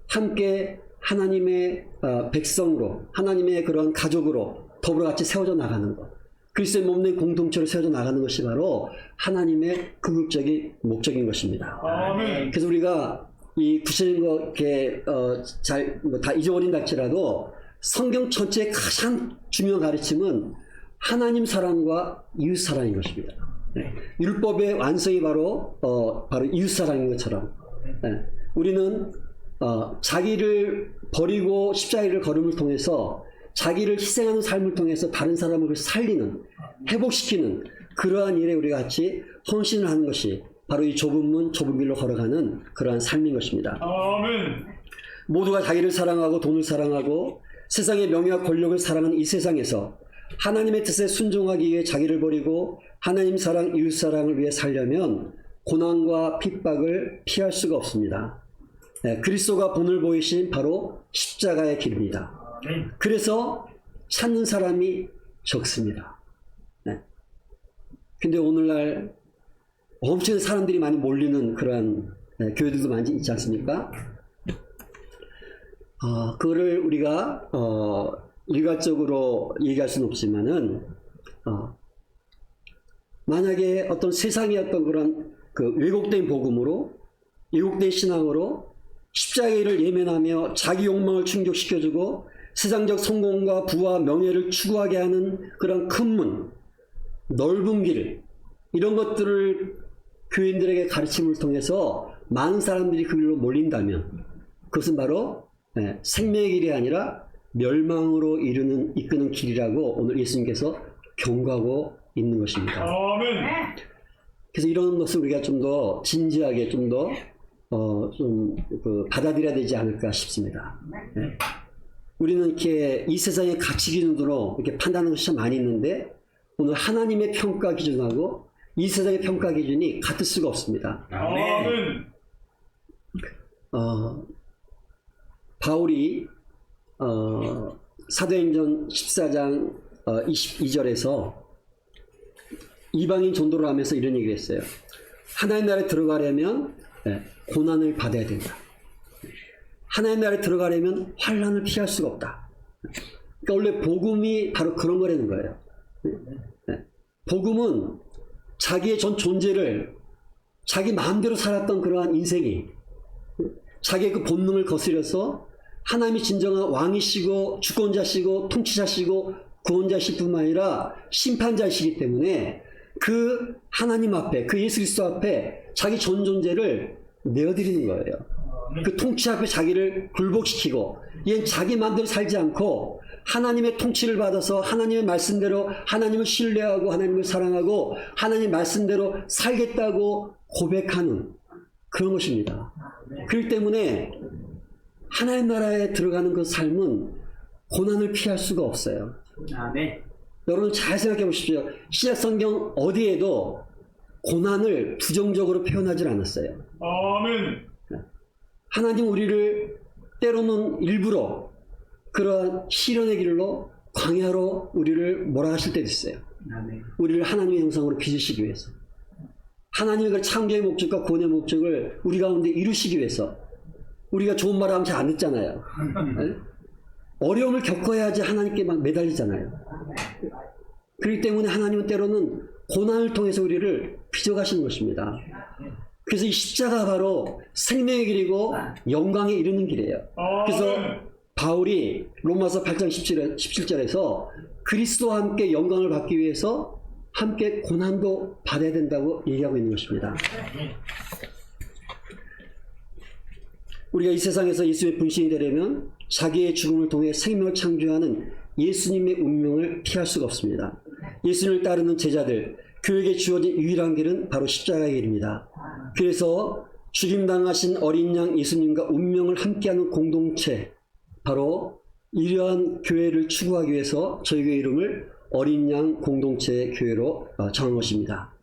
함께 하나님의 백성으로, 하나님의 그런 가족으로 더불어 같이 세워져 나가는 것, 그리스도의 몸된 공동체로 세워져 나가는 것이 바로 하나님의 궁극적인 목적인 것입니다. 아멘. 그래서 우리가 이 구체적인 거 이렇게 다 잊어버린다 할지라도 성경 전체의 가장 중요한 가르침은 하나님 사랑과 이웃 사랑인 것입니다. 율법의 완성이 바로 이웃 사랑인 것처럼 우리는 자기를 버리고 십자가를 걸음을 통해서 자기를 희생하는 삶을 통해서 다른 사람을 살리는, 회복시키는 그러한 일에 우리가 같이 헌신을 하는 것이 바로 이 좁은 문 좁은 길로 걸어가는 그러한 삶인 것입니다. 아멘. 모두가 자기를 사랑하고 돈을 사랑하고 세상의 명예와 권력을 사랑하는 이 세상에서 하나님의 뜻에 순종하기 위해 자기를 버리고 하나님 사랑, 이웃 사랑을 위해 살려면 고난과 핍박을 피할 수가 없습니다. 그리스도가 본을 보이신 바로 십자가의 길입니다. 그래서 찾는 사람이 적습니다. 근데 오늘날 엄청난 사람들이 많이 몰리는 그러한 교회들도 많이 있지 않습니까? 그거를 우리가 일괄적으로 얘기할 수는 없지만은 만약에 어떤 세상의 어떤 그런 그 왜곡된 복음으로, 왜곡된 신앙으로 십자가의 일을 예면하며 자기 욕망을 충족시켜주고 세상적 성공과 부와 명예를 추구하게 하는 그런 큰 문, 넓은 길, 이런 것들을 교인들에게 가르침을 통해서 많은 사람들이 그 길로 몰린다면 그것은 바로 생명의 길이 아니라 멸망으로 이끄는 길이라고 오늘 예수님께서 경고하고 있는 것입니다. 아멘. 그래서 이런 것을 우리가 좀 더 진지하게 좀 더 받아들여야 되지 않을까 싶습니다. 우리는 이렇게 이 세상의 가치 기준으로 이렇게 판단하는 것이 참 많이 있는데 오늘 하나님의 평가 기준하고 이 세상의 평가 기준이 같을 수가 없습니다. 아멘. 바울이 사도행전 14장 22절에서 이방인 전도를 하면서 이런 얘기를 했어요. 하나님 나라에 들어가려면 고난을 받아야 된다. 하나님 나라에 들어가려면 환난을 피할 수가 없다. 그러니까 원래 복음이 바로 그런 거라는 거예요. 복음은 자기의 전 존재를 자기 마음대로 살았던 그러한 인생이 자기의 그 본능을 거스려서 하나님이 진정한 왕이시고 주권자시고 통치자시고 구원자실 뿐만 아니라 심판자이시기 때문에 그 하나님 앞에, 그 예수 그리스도 앞에 자기 전 존재를 내어드리는 거예요. 그 통치 앞에 자기를 굴복시키고 얘는 자기 마음대로 살지 않고 하나님의 통치를 받아서 하나님의 말씀대로 하나님을 신뢰하고 하나님을 사랑하고 하나님 말씀대로 살겠다고 고백하는 그런 것입니다. 그렇기 때문에 하나님 나라에 들어가는 그 삶은 고난을 피할 수가 없어요. 여러분 잘 생각해 보십시오. 신약 성경 어디에도 고난을 부정적으로 표현하지 않았어요. 아멘. 하나님 우리를 때로는 일부러 그러한 시련의 길로 광야로 우리를 몰아가실 때도 있어요. 우리를 하나님의 형상으로 빚으시기 위해서. 하나님의 그 창조의 목적과 구원의 목적을 우리 가운데 이루시기 위해서. 우리가 좋은 말 하면 잘 안 듣잖아요. 네? 어려움을 겪어야지 하나님께 막 매달리잖아요. 그렇기 때문에 하나님은 때로는 고난을 통해서 우리를 빚어가시는 것입니다. 그래서 이 십자가 바로 생명의 길이고 영광에 이르는 길이에요. 그래서 바울이 로마서 8장 17절에서 그리스도와 함께 영광을 받기 위해서 함께 고난도 받아야 된다고 얘기하고 있는 것입니다. 우리가 이 세상에서 예수의 분신이 되려면 자기의 죽음을 통해 생명을 창조하는 예수님의 운명을 피할 수가 없습니다. 예수님을 따르는 제자들, 그에게 주어진 유일한 길은 바로 십자가의 길입니다. 그래서 죽임당하신 어린 양 예수님과 운명을 함께하는 공동체, 바로 이러한 교회를 추구하기 위해서 저희 교회 이름을 어린 양 공동체 교회로 정한 것입니다.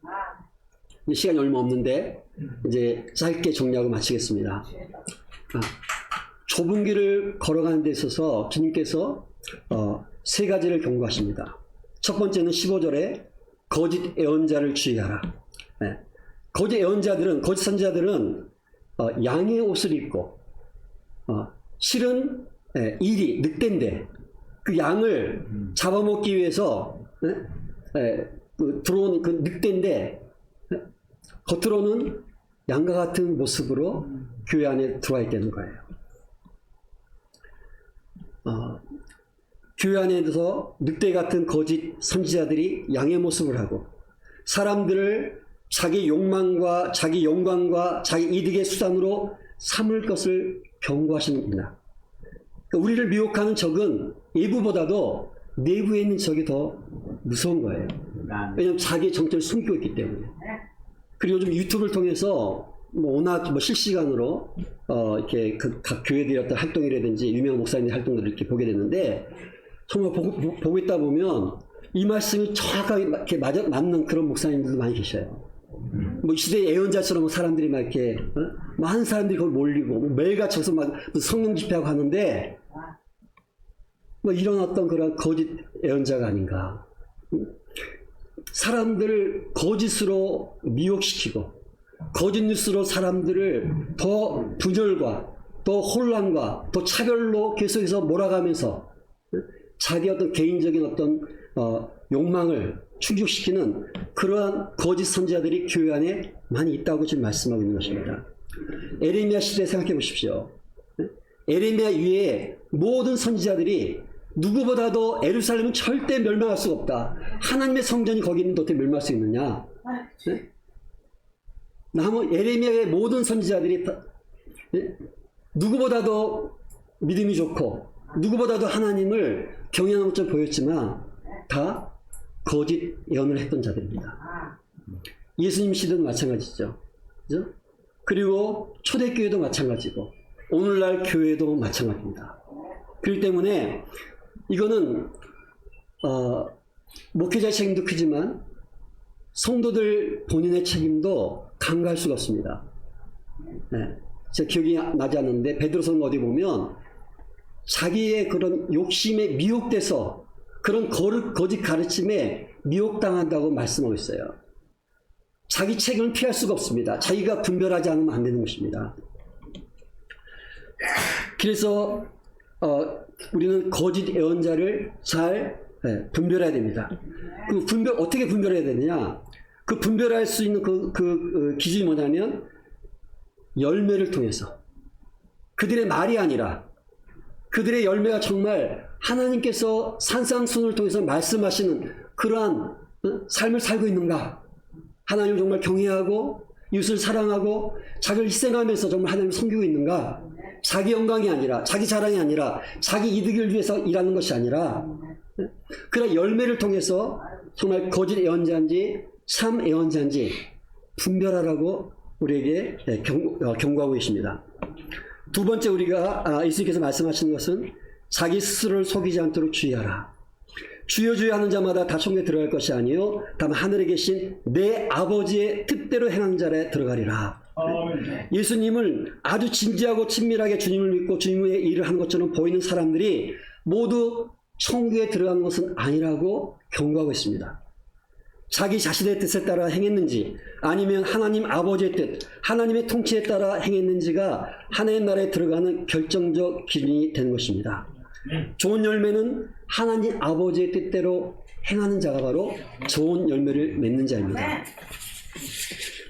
시간이 얼마 없는데 이제 짧게 정리하고 마치겠습니다. 좁은 길을 걸어가는 데 있어서 주님께서 세 가지를 경고하십니다. 첫 번째는 15절에 거짓 예언자를 주의하라. 네. 거짓 예언자들은, 거짓 선지자들은 양의 옷을 입고 실은 일이 늑대인데 그 양을 잡아먹기 위해서 들어온 그 늑대인데 겉으로는 양과 같은 모습으로 교회 안에 들어와 있다는 거예요. 교회 안에서 늑대 같은 거짓 선지자들이 양의 모습을 하고 사람들을 자기 욕망과 자기 영광과 자기 이득의 수단으로 삼을 것을 경고하시는 겁니다. 그러니까 우리를 미혹하는 적은 외부보다도 내부에 있는 적이 더 무서운 거예요. 왜냐하면 자기의 정체를 숨기고 있기 때문에. 그리고 요즘 유튜브를 통해서 워낙 실시간으로 이렇게 각 교회들의 어떤 활동이라든지 유명한 목사님의 활동들을 이렇게 보게 됐는데 정말 보고 있다 보면 이 말씀이 정확하게 이렇게 맞는 그런 목사님들도 많이 계셔요. 이 시대의 예언자처럼 사람들이 막 이렇게 많은 사람들이 거기 몰리고 매일같이 가서 막 성령 집회하고 하는데 이런 어떤 그런 거짓 예언자가 아닌가. 사람들을 거짓으로 미혹시키고 거짓 뉴스로 사람들을 더 분열과 더 혼란과 더 차별로 계속해서 몰아가면서 자기 어떤 개인적인 어떤 욕망을 충족시키는 그러한 거짓 선지자들이 교회 안에 많이 있다고 지금 말씀하고 있는 것입니다. 에레미야 시대 생각해 보십시오. 에레미야 이외에 모든 선지자들이 누구보다도 예루살렘은 절대 멸망할 수가 없다. 하나님의 성전이 거기 있는데 어떻게 멸망할 수 있느냐? 네? 에레미야의 모든 선지자들이 누구보다도 믿음이 좋고 누구보다도 하나님을 경외하는 것처럼 보였지만 다 거짓 예언을 했던 자들입니다. 예수님 시대도 마찬가지죠. 그죠? 그리고 초대교회도 마찬가지고 오늘날 교회도 마찬가지입니다. 그렇기 때문에 이거는 목회자의 책임도 크지만 성도들 본인의 책임도 간과할 수가 없습니다. 네. 제 기억이 나지 않는데 베드로서는 어디 보면 자기의 그런 욕심에 미혹돼서 그런 거짓 가르침에 미혹당한다고 말씀하고 있어요. 자기 책임을 피할 수가 없습니다. 자기가 분별하지 않으면 안 되는 것입니다. 그래서 우리는 거짓 예언자를 잘 분별해야 됩니다. 어떻게 분별해야 되느냐? 그 분별할 수 있는 그 기준이 뭐냐면 열매를 통해서 그들의 말이 아니라 그들의 열매가 정말 하나님께서 산상순을 통해서 말씀하시는 그러한 삶을 살고 있는가? 하나님을 정말 경외하고 이웃을 사랑하고 자기를 희생하면서 정말 하나님을 섬기고 있는가? 자기 영광이 아니라, 자기 자랑이 아니라, 자기 이득을 위해서 일하는 것이 아니라, 그런 열매를 통해서 정말 거짓 예언자인지 참 예언자인지 분별하라고 우리에게 경고하고 계십니다. 두 번째, 우리가 예수님께서 말씀하시는 것은 자기 스스로를 속이지 않도록 주의하라. 주여 주여 하는 자마다 다 천국에 들어갈 것이 아니요 다만 하늘에 계신 내 아버지의 뜻대로 행한 자에 들어가리라. 아멘. 예수님을 아주 진지하고 친밀하게 주님을 믿고 주님의 일을 한 것처럼 보이는 사람들이 모두 천국에 들어가는 것은 아니라고 경고하고 있습니다. 자기 자신의 뜻에 따라 행했는지 아니면 하나님 아버지의 뜻, 하나님의 통치에 따라 행했는지가 하나님 나라에 들어가는 결정적 기준이 되는 것입니다. 좋은 열매는 하나님 아버지의 뜻대로 행하는 자가 바로 좋은 열매를 맺는 자입니다.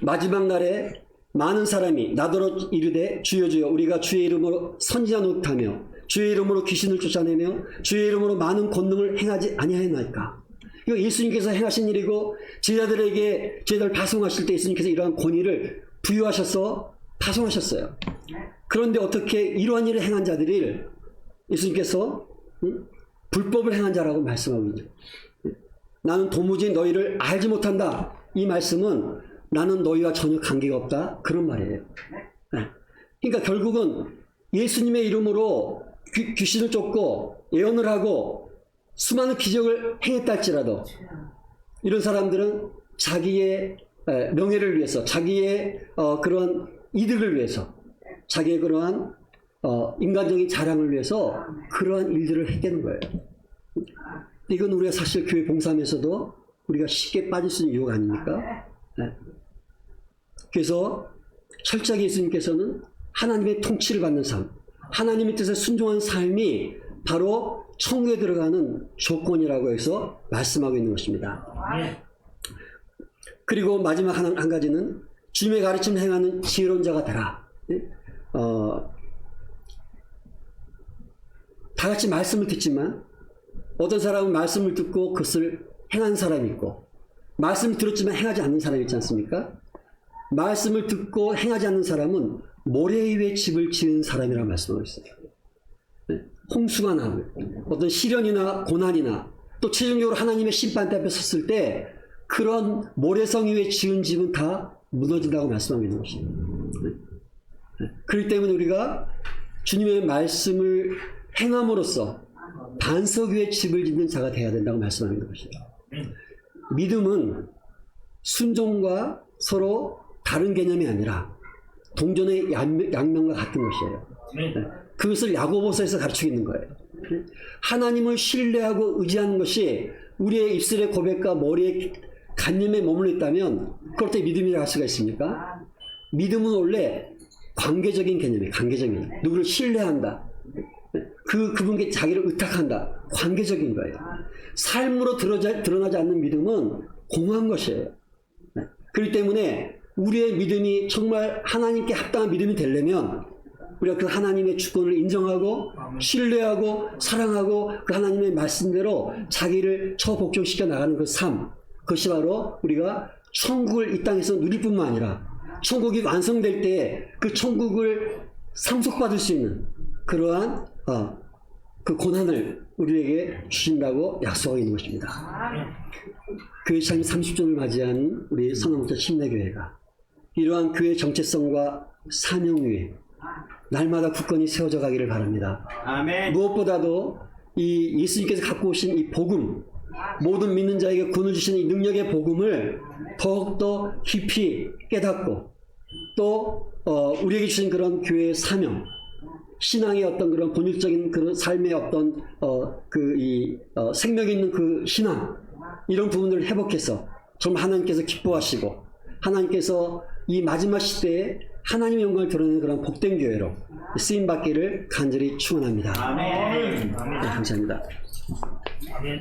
마지막 날에 많은 사람이 나더러 이르되 주여 주여 우리가 주의 이름으로 선지자 노릇하며 주의 이름으로 귀신을 쫓아내며 주의 이름으로 많은 권능을 행하지 아니하였나이까. 이거 예수님께서 행하신 일이고 제자들에게 제자를 파송하실 때 예수님께서 이러한 권위를 부여하셔서 파송하셨어요. 그런데 어떻게 이러한 일을 행한 자들이 예수님께서 불법을 행한 자라고 말씀하고 있는, 나는 도무지 너희를 알지 못한다. 이 말씀은 나는 너희와 전혀 관계가 없다. 그런 말이에요. 그러니까 결국은 예수님의 이름으로 귀신을 쫓고 예언을 하고 수많은 기적을 행했다 할지라도 이런 사람들은 자기의 명예를 위해서, 자기의 그러한 이득을 위해서, 자기의 그러한 인간적인 자랑을 위해서 그러한 일들을 했다는 거예요. 이건 우리가 사실 교회 봉사하면서도 우리가 쉽게 빠질 수 있는 이유가 아닙니까? 그래서 철저하게 예수님께서는 하나님의 통치를 받는 삶, 하나님의 뜻에 순종한 삶이 바로 천국에 들어가는 조건이라고 해서 말씀하고 있는 것입니다. 그리고 마지막 한 가지는 주님의 가르침을 행하는 지혜로운 자가 되라. 다 같이 말씀을 듣지만 어떤 사람은 말씀을 듣고 그것을 행한 사람이 있고, 말씀을 들었지만 행하지 않는 사람이 있지 않습니까? 말씀을 듣고 행하지 않는 사람은 모래 위에 집을 지은 사람이라고 말씀하고 있어요. 홍수가 나고 어떤 시련이나 고난이나 또 최종적으로 하나님의 심판대 앞에 섰을 때 그런 모래성 위에 지은 집은 다 무너진다고 말씀하고 있는 것입니다. 그렇기 때문에 우리가 주님의 말씀을 행함으로써 반석 위에 집을 짓는 자가 되어야 된다고 말씀하는 것입니다. 믿음은 순종과 서로 다른 개념이 아니라 동전의 양면과 같은 것이에요. 그것을 야고보서에서 가르치고 있는 거예요. 하나님을 신뢰하고 의지하는 것이 우리의 입술의 고백과 머리의 간념에 머물러 있다면 그럴 때 믿음이라고 할 수가 있습니까? 믿음은 원래 관계적인 개념이에요. 관계적인. 누구를 신뢰한다. 그분께 자기를 의탁한다. 관계적인 거예요. 삶으로 드러나지 않는 믿음은 공허한 것이에요. 그렇기 때문에 우리의 믿음이 정말 하나님께 합당한 믿음이 되려면 우리가 그 하나님의 주권을 인정하고 신뢰하고 사랑하고 그 하나님의 말씀대로 자기를 처복종시켜 나가는 그 삶, 그것이 바로 우리가 천국을 이 땅에서 누릴 뿐만 아니라 천국이 완성될 때 그 천국을 상속받을 수 있는 그러한 그 고난을 우리에게 주신다고 약속하고 있는 것입니다. 교회 창립 30주년을 맞이한 우리 성남부터 침례교회가 이러한 교회의 정체성과 사명 위에 날마다 굳건히 세워져 가기를 바랍니다. 아멘. 무엇보다도 이 예수님께서 갖고 오신 이 복음, 모든 믿는 자에게 구원을 주시는 이 능력의 복음을 더욱더 깊이 깨닫고 또 우리에게 주신 그런 교회의 사명, 신앙의 어떤 그런 본질적인 그런 삶의 어떤 생명 있는 그 신앙, 이런 부분들을 회복해서 정말 하나님께서 기뻐하시고 하나님께서 이 마지막 시대에 하나님의 영광을 드러내는 그런 복된 교회로 쓰임받기를 간절히 축원합니다. 아멘. 네, 감사합니다. 아멘.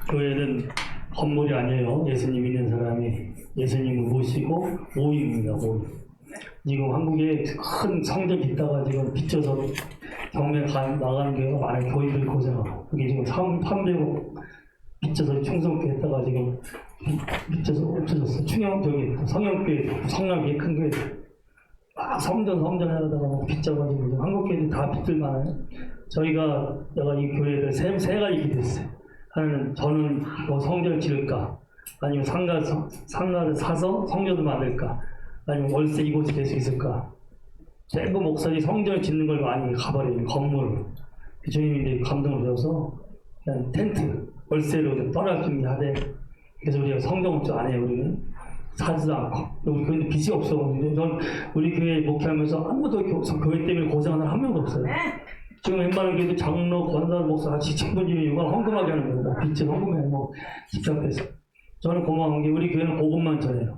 교회는 건물이 아니에요. 예수님 믿는 사람이 예수님을 모시고 모임입니다. 모임. 지금 한국에 큰 성전이 있다가 지금 빚져서 경매 나가는 경우가 많아요. 교인들이 고생하고. 그게 지금 300억 빚져서 충성교회 했다가 지금 빚져서 없어졌어. 성형교회, 성남교회 큰 교회. 성전 하다가 빚져가지고 한국교회들 다 빚들 많아요. 내가 이 교회를 세 가지 기도했어요. 하나는 저는 뭐 성전을 지을까? 아니면 상가를 사서 성전을 만들까? 아니면 월세 이곳에 될 수 있을까? 대부분 목사들이 성전을 짓는 걸 많이 가버려요. 건물. 주님이 감동을 줘서 그냥 텐트, 월세로 떠날 준비하되 그래서 우리가 성전 건축 안 해요. 우리는 사지도 않고 우리 교회는 빚이 없어. 우리 교회 목회하면서 아무도 교회 때문에 고생하는 한 명도 없어요. 지금 웬만한 교회도 장로, 권사, 목사 같이 직분주의 이유가 헌금하게 하는 겁니다. 빚을 헌금해 집착해서. 저는 고마운 게 우리 교회는 복음만 전해요.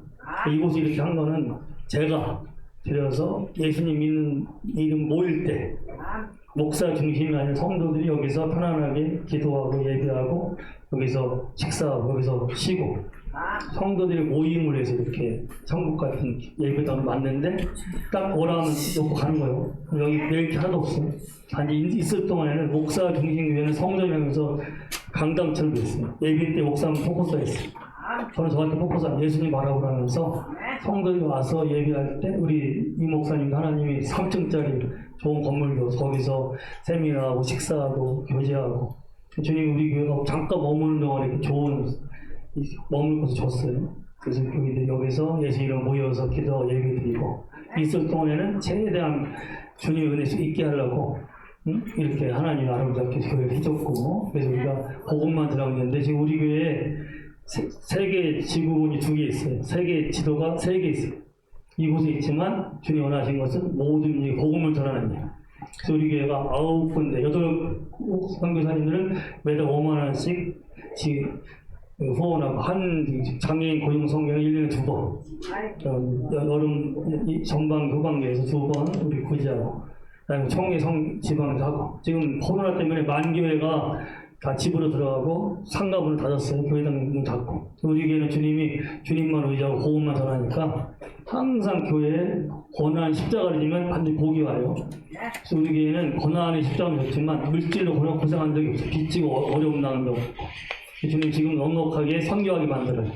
이곳에 이렇게 한 거는 제가 들여서 예수님 믿는 이름 모일 때 목사 중심이 아닌 성도들이 여기서 편안하게 기도하고 예배하고 여기서 식사하고 여기서 쉬고 성도들이 모임을 해서 이렇게 천국 같은 예배당을 만드는데 딱 오라면 놓고 가는 거예요. 여기 매일 하나도 없어요. 아니 있을 동안에는 목사 중심 교회는 성전하면서 강당처럼 됐어요. 예배 때 목사는 포커스 했어요. 저는 저한테 포커스 예수님 말하고 하면서 성도들이 와서 예배할 때 우리 이 목사님 하나님이 3층짜리 좋은 건물도 거기서 세미나하고 식사하고 교제하고 주님 우리 교회가 잠깐 머무는 동안에 좋은 머물 곳을 줬어요. 그래서 교회들 여기서 예수 이름 모여서 기도 예배드리고 있을 동안에는 최대한 주님의 은혜 있게 하려고 이렇게 하나님 아름답게 교회를 해줬고 그래서 우리가 복음만 들어가고 있는데 지금 우리 교회에 세계 지구본이 2개 있어요. 세계 지도가 3개 있어요. 이곳에 있지만 주님 원하신 것은 모든 이 복음을 전하는 일. 그래서 우리 교회가 9군데 8 선교사님들은 매달 5만 원씩 후원하고 한 장애인 고용 성경을 1년에 2번 여름 전방 교방교에서 2번 우리 구제하고 그다음에 청계 지방에서 하고 지금 코로나 때문에 만교회가 다 집으로 들어가고 상가문을 닫았어요. 교회당 문 닫고 우리 교회는 주님만 의지하고 복음만 전하니까 항상 교회에 고난 십자가를 지면 반드시 복이 와요. 그래서 우리 교회는 고난의 십자가는 좋지만 물질로 고생한 적이 없어요. 빚지고 어려움 나는 적 주님 지금 넉넉하게 선교하게 만들어요.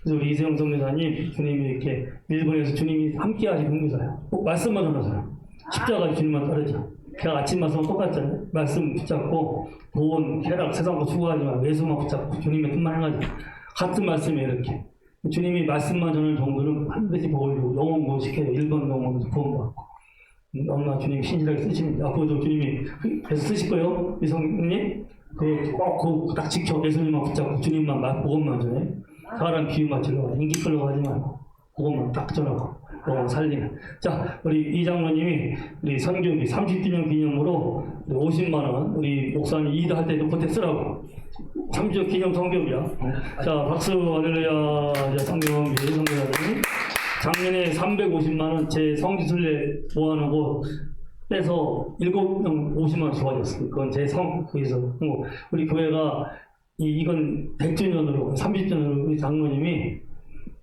그래서 우리 이세영 선교사님 주님이 이렇게 일본에서 주님이 함께 하신 선교사예요. 꼭 말씀만 전하세요. 십자가 주님만 따르죠. 제가 아침 말씀 똑같잖아요. 말씀 붙잡고 돈, 쾌락, 세상 거 추구하지 말고 예수만 붙잡고 주님의 뜻만 해가지고 같은 말씀이 이렇게 주님이 말씀만 전하는 정도는 반드시 복을 주고 영혼도 시켜요. 일본 영혼도 구원받고 엄마 주님 신실하게 쓰십니다. 앞으로도 주님이 계속 쓰실 거예요. 이성님 꼭 딱 지켜 예수님만 붙잡고 주님만 복음만 전해. 사람 비유 맞추려고 인기 끌려고 하지 말고 그것만 딱 전하고 그거 살리는. 자, 우리 이 장로님이 우리 선교비 30주년 기념으로 50만 원 우리 목사님 이도할 때도 보태 쓰라고 30주년 기념 선교비야. 자, 박수 할렐루야. 선교비 선교사님 작년에 350만 원 제 성지순례 모아놓은 거 빼서 7명 50만 원 좋아졌어요. 그건 제 거기서 우리 교회가 이건 100주년으로 30주년으로 우리 장로님이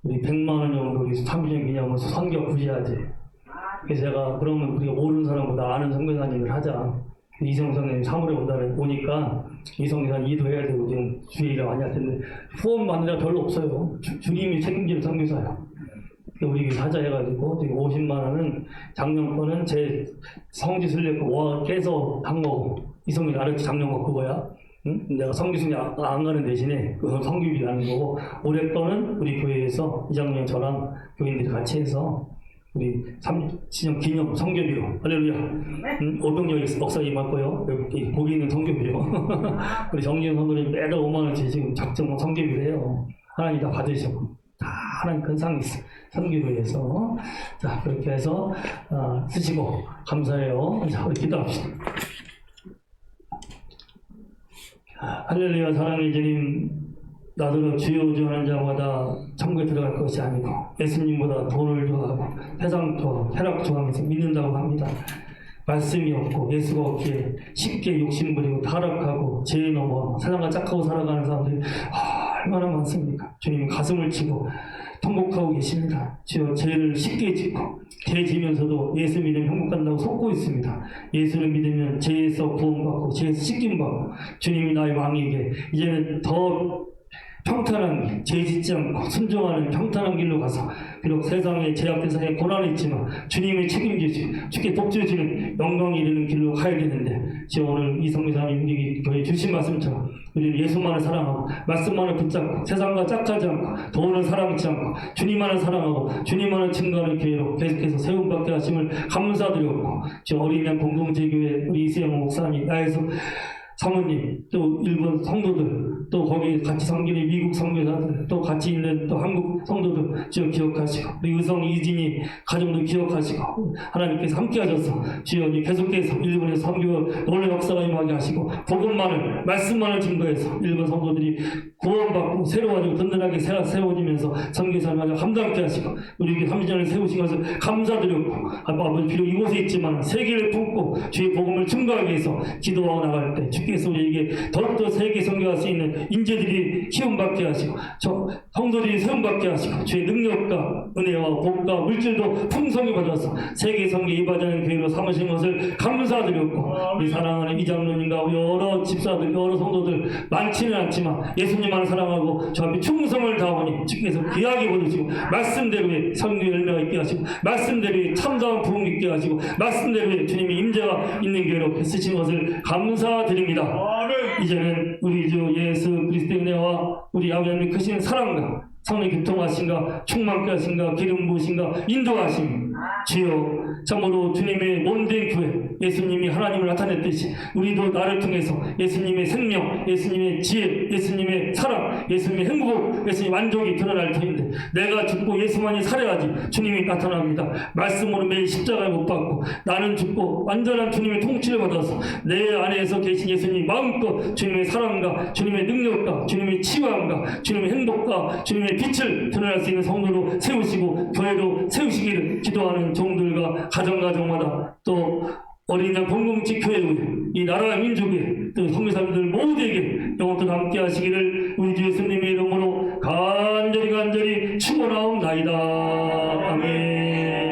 우리 100만 원 정도 우리 30주년 기념으로 선교 구제하지. 그래서 제가 그러면 우리가 모르는 사람보다 아는 선교사님을 하자. 이성 선생님 3월에 오니까 이성 선생님 이도해야 되고 지금 주일이라 많이 할 텐데 후원 받는 데가 별로 없어요. 주님이 책임지는 선교사예요. 우리 사자 해가지고 지금 50만 원은 작년 거는 제 성지 순례 거 깨서 한 거고 이성이 알았지 작년 거 그거야. 응? 내가 성지 순례 안 가는 대신에 그 성교비 하는 거고 올해 거는 우리 교회에서 이장님 저랑 교인들이 같이 해서 우리 30주년 기념 성교비로 할렐루야. 응? 오병렬 목사님 맞고요. 여기 거기 있는 성교비로 우리 정진 선생님 매달 5만 원씩 지금 작정 성교비를 해요. 하나님 다 받으셨고 다 하나님 큰 상이 있어. 선교회에서 자 그렇게 해서 쓰시고 감사해요. 자 우리 기도합시다. 할렐루야. 사랑의 주님 나더러 주여 주하는 자마다 천국에 들어갈 것이 아니고 예수님보다 돈을 좋아하고 세상 좋아하고 쾌락 좋아하면서 믿는다고 합니다. 말씀이 없고 예수가 없기에 쉽게 욕심부리고 타락하고 죄에 넘어 세상과 짝하고 살아가는 사람들이 얼마나 많습니까? 주님 가슴을 치고 통곡하고 계십니다. 주여 죄를 쉽게 짓고 죄 지면서도 예수 믿으면 천국 간다고 속고 있습니다. 예수를 믿으면 죄에서 구원받고 죄에서 씻김받고 주님이 나의 왕이게 이제는 더 평탄한 길, 죄 짓지 않고 순종하는 평탄한 길로 가서 비록 세상에 제약된 세상에 고난이 있지만 주님이 책임지시고 주께 복주시는 영광이 이르는 길로 가야 되는데 지금 오늘 이성미사님 우리 교회 주신 말씀처럼 우리는 예수만을 사랑하고 말씀만을 붙잡고 세상과 짝하지 않고 돈을 사랑하지 않고 주님만을 사랑하고 주님만을 증거하는 교회로 계속해서 세움받게 하심을 감사드렸고 지금 어린이 공동체교회 우리 이세영 목사님 나에서 사모님, 또 일본 성도들, 또 거기 같이 섬기는 미국 선교사들, 또 같이 있는 또 한국 성도들 주여 기억하시고, 우리 의성 이진이 가정도 기억하시고, 하나님께서 함께 하셔서 주여 계속해서 일본의 선교 놀라운 역사가 임하게 하시고, 복음만을, 말씀만을 증거해서 일본 성도들이 구원받고 새로워지고 든든하게 세워지면서 선교사님과 함께 하시고, 우리에게 3년을 세우신 것을 감사드렸고, 아버지 비록 이곳에 있지만 세계를 품고 주의 복음을 증거하기 위해서 기도하고 나갈 때 주께서 우리에게 더욱더 세계 선교할 수 있는 인재들이 키움받게 하시고 성도들이 세움받게 하시고 주의 능력과 은혜와 복과 물질도 풍성히 받아서 세계 선교에 이바지하는 교회로 삼으신 것을 감사드렸고 우리 사랑하는 이장로님과 여러 집사들 여러 성도들 많지는 않지만 예수님만 사랑하고 저 앞에 충성을 다하니 주께서 귀하게 보내시고 말씀대로의 선교 열매가 있게 하시고 말씀대로의 참다운 부흥 있게 하시고 말씀대로의 주님의 임재가 있는 교회로 쓰신 것을 감사드립니다. 이제는 우리 주 예수 그리스도의 은혜와 우리 아버지 하나님의 크신 사랑과 성령 교통하신가 충만케 하신가 기름 부으신가 인도하심 주여 참으로 주님의 몸된 교회 예수님이 하나님을 나타냈듯이 우리도 나를 통해서 예수님의 생명 예수님의 지혜 예수님의 사랑 예수님의 행복 예수님의 만족이 드러날 터인데 내가 죽고 예수만이 살아야지 주님이 나타납니다. 말씀으로 매일 십자가에 못 박고 나는 죽고 완전한 주님의 통치를 받아서 내 안에서 계신 예수님 마음껏 주님의 사랑과 주님의 능력과 주님의 치유함과 주님의 행복과 주님의 빛을 드러날 수 있는 성도로 세우시고 교회로 세우시기를 기도하는 종들과 가정마다 또 어린 양 공동체 교회의 이 나라와 민족의 또 성교사님들 모두에게 영원토록 함께 하시기를 우리 주 예수님의 이름으로 간절히 축원하옵나이다. 아멘.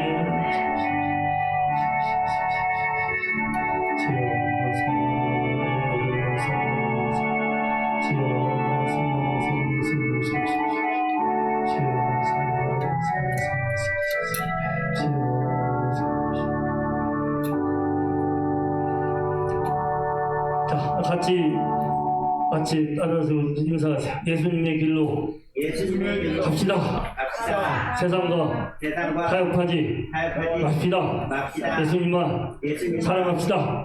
같이 따라서 인사하세요. 예수님의 길로 갑시다. 세상과 타협하지 맙시다. 예수님만 사랑합시다.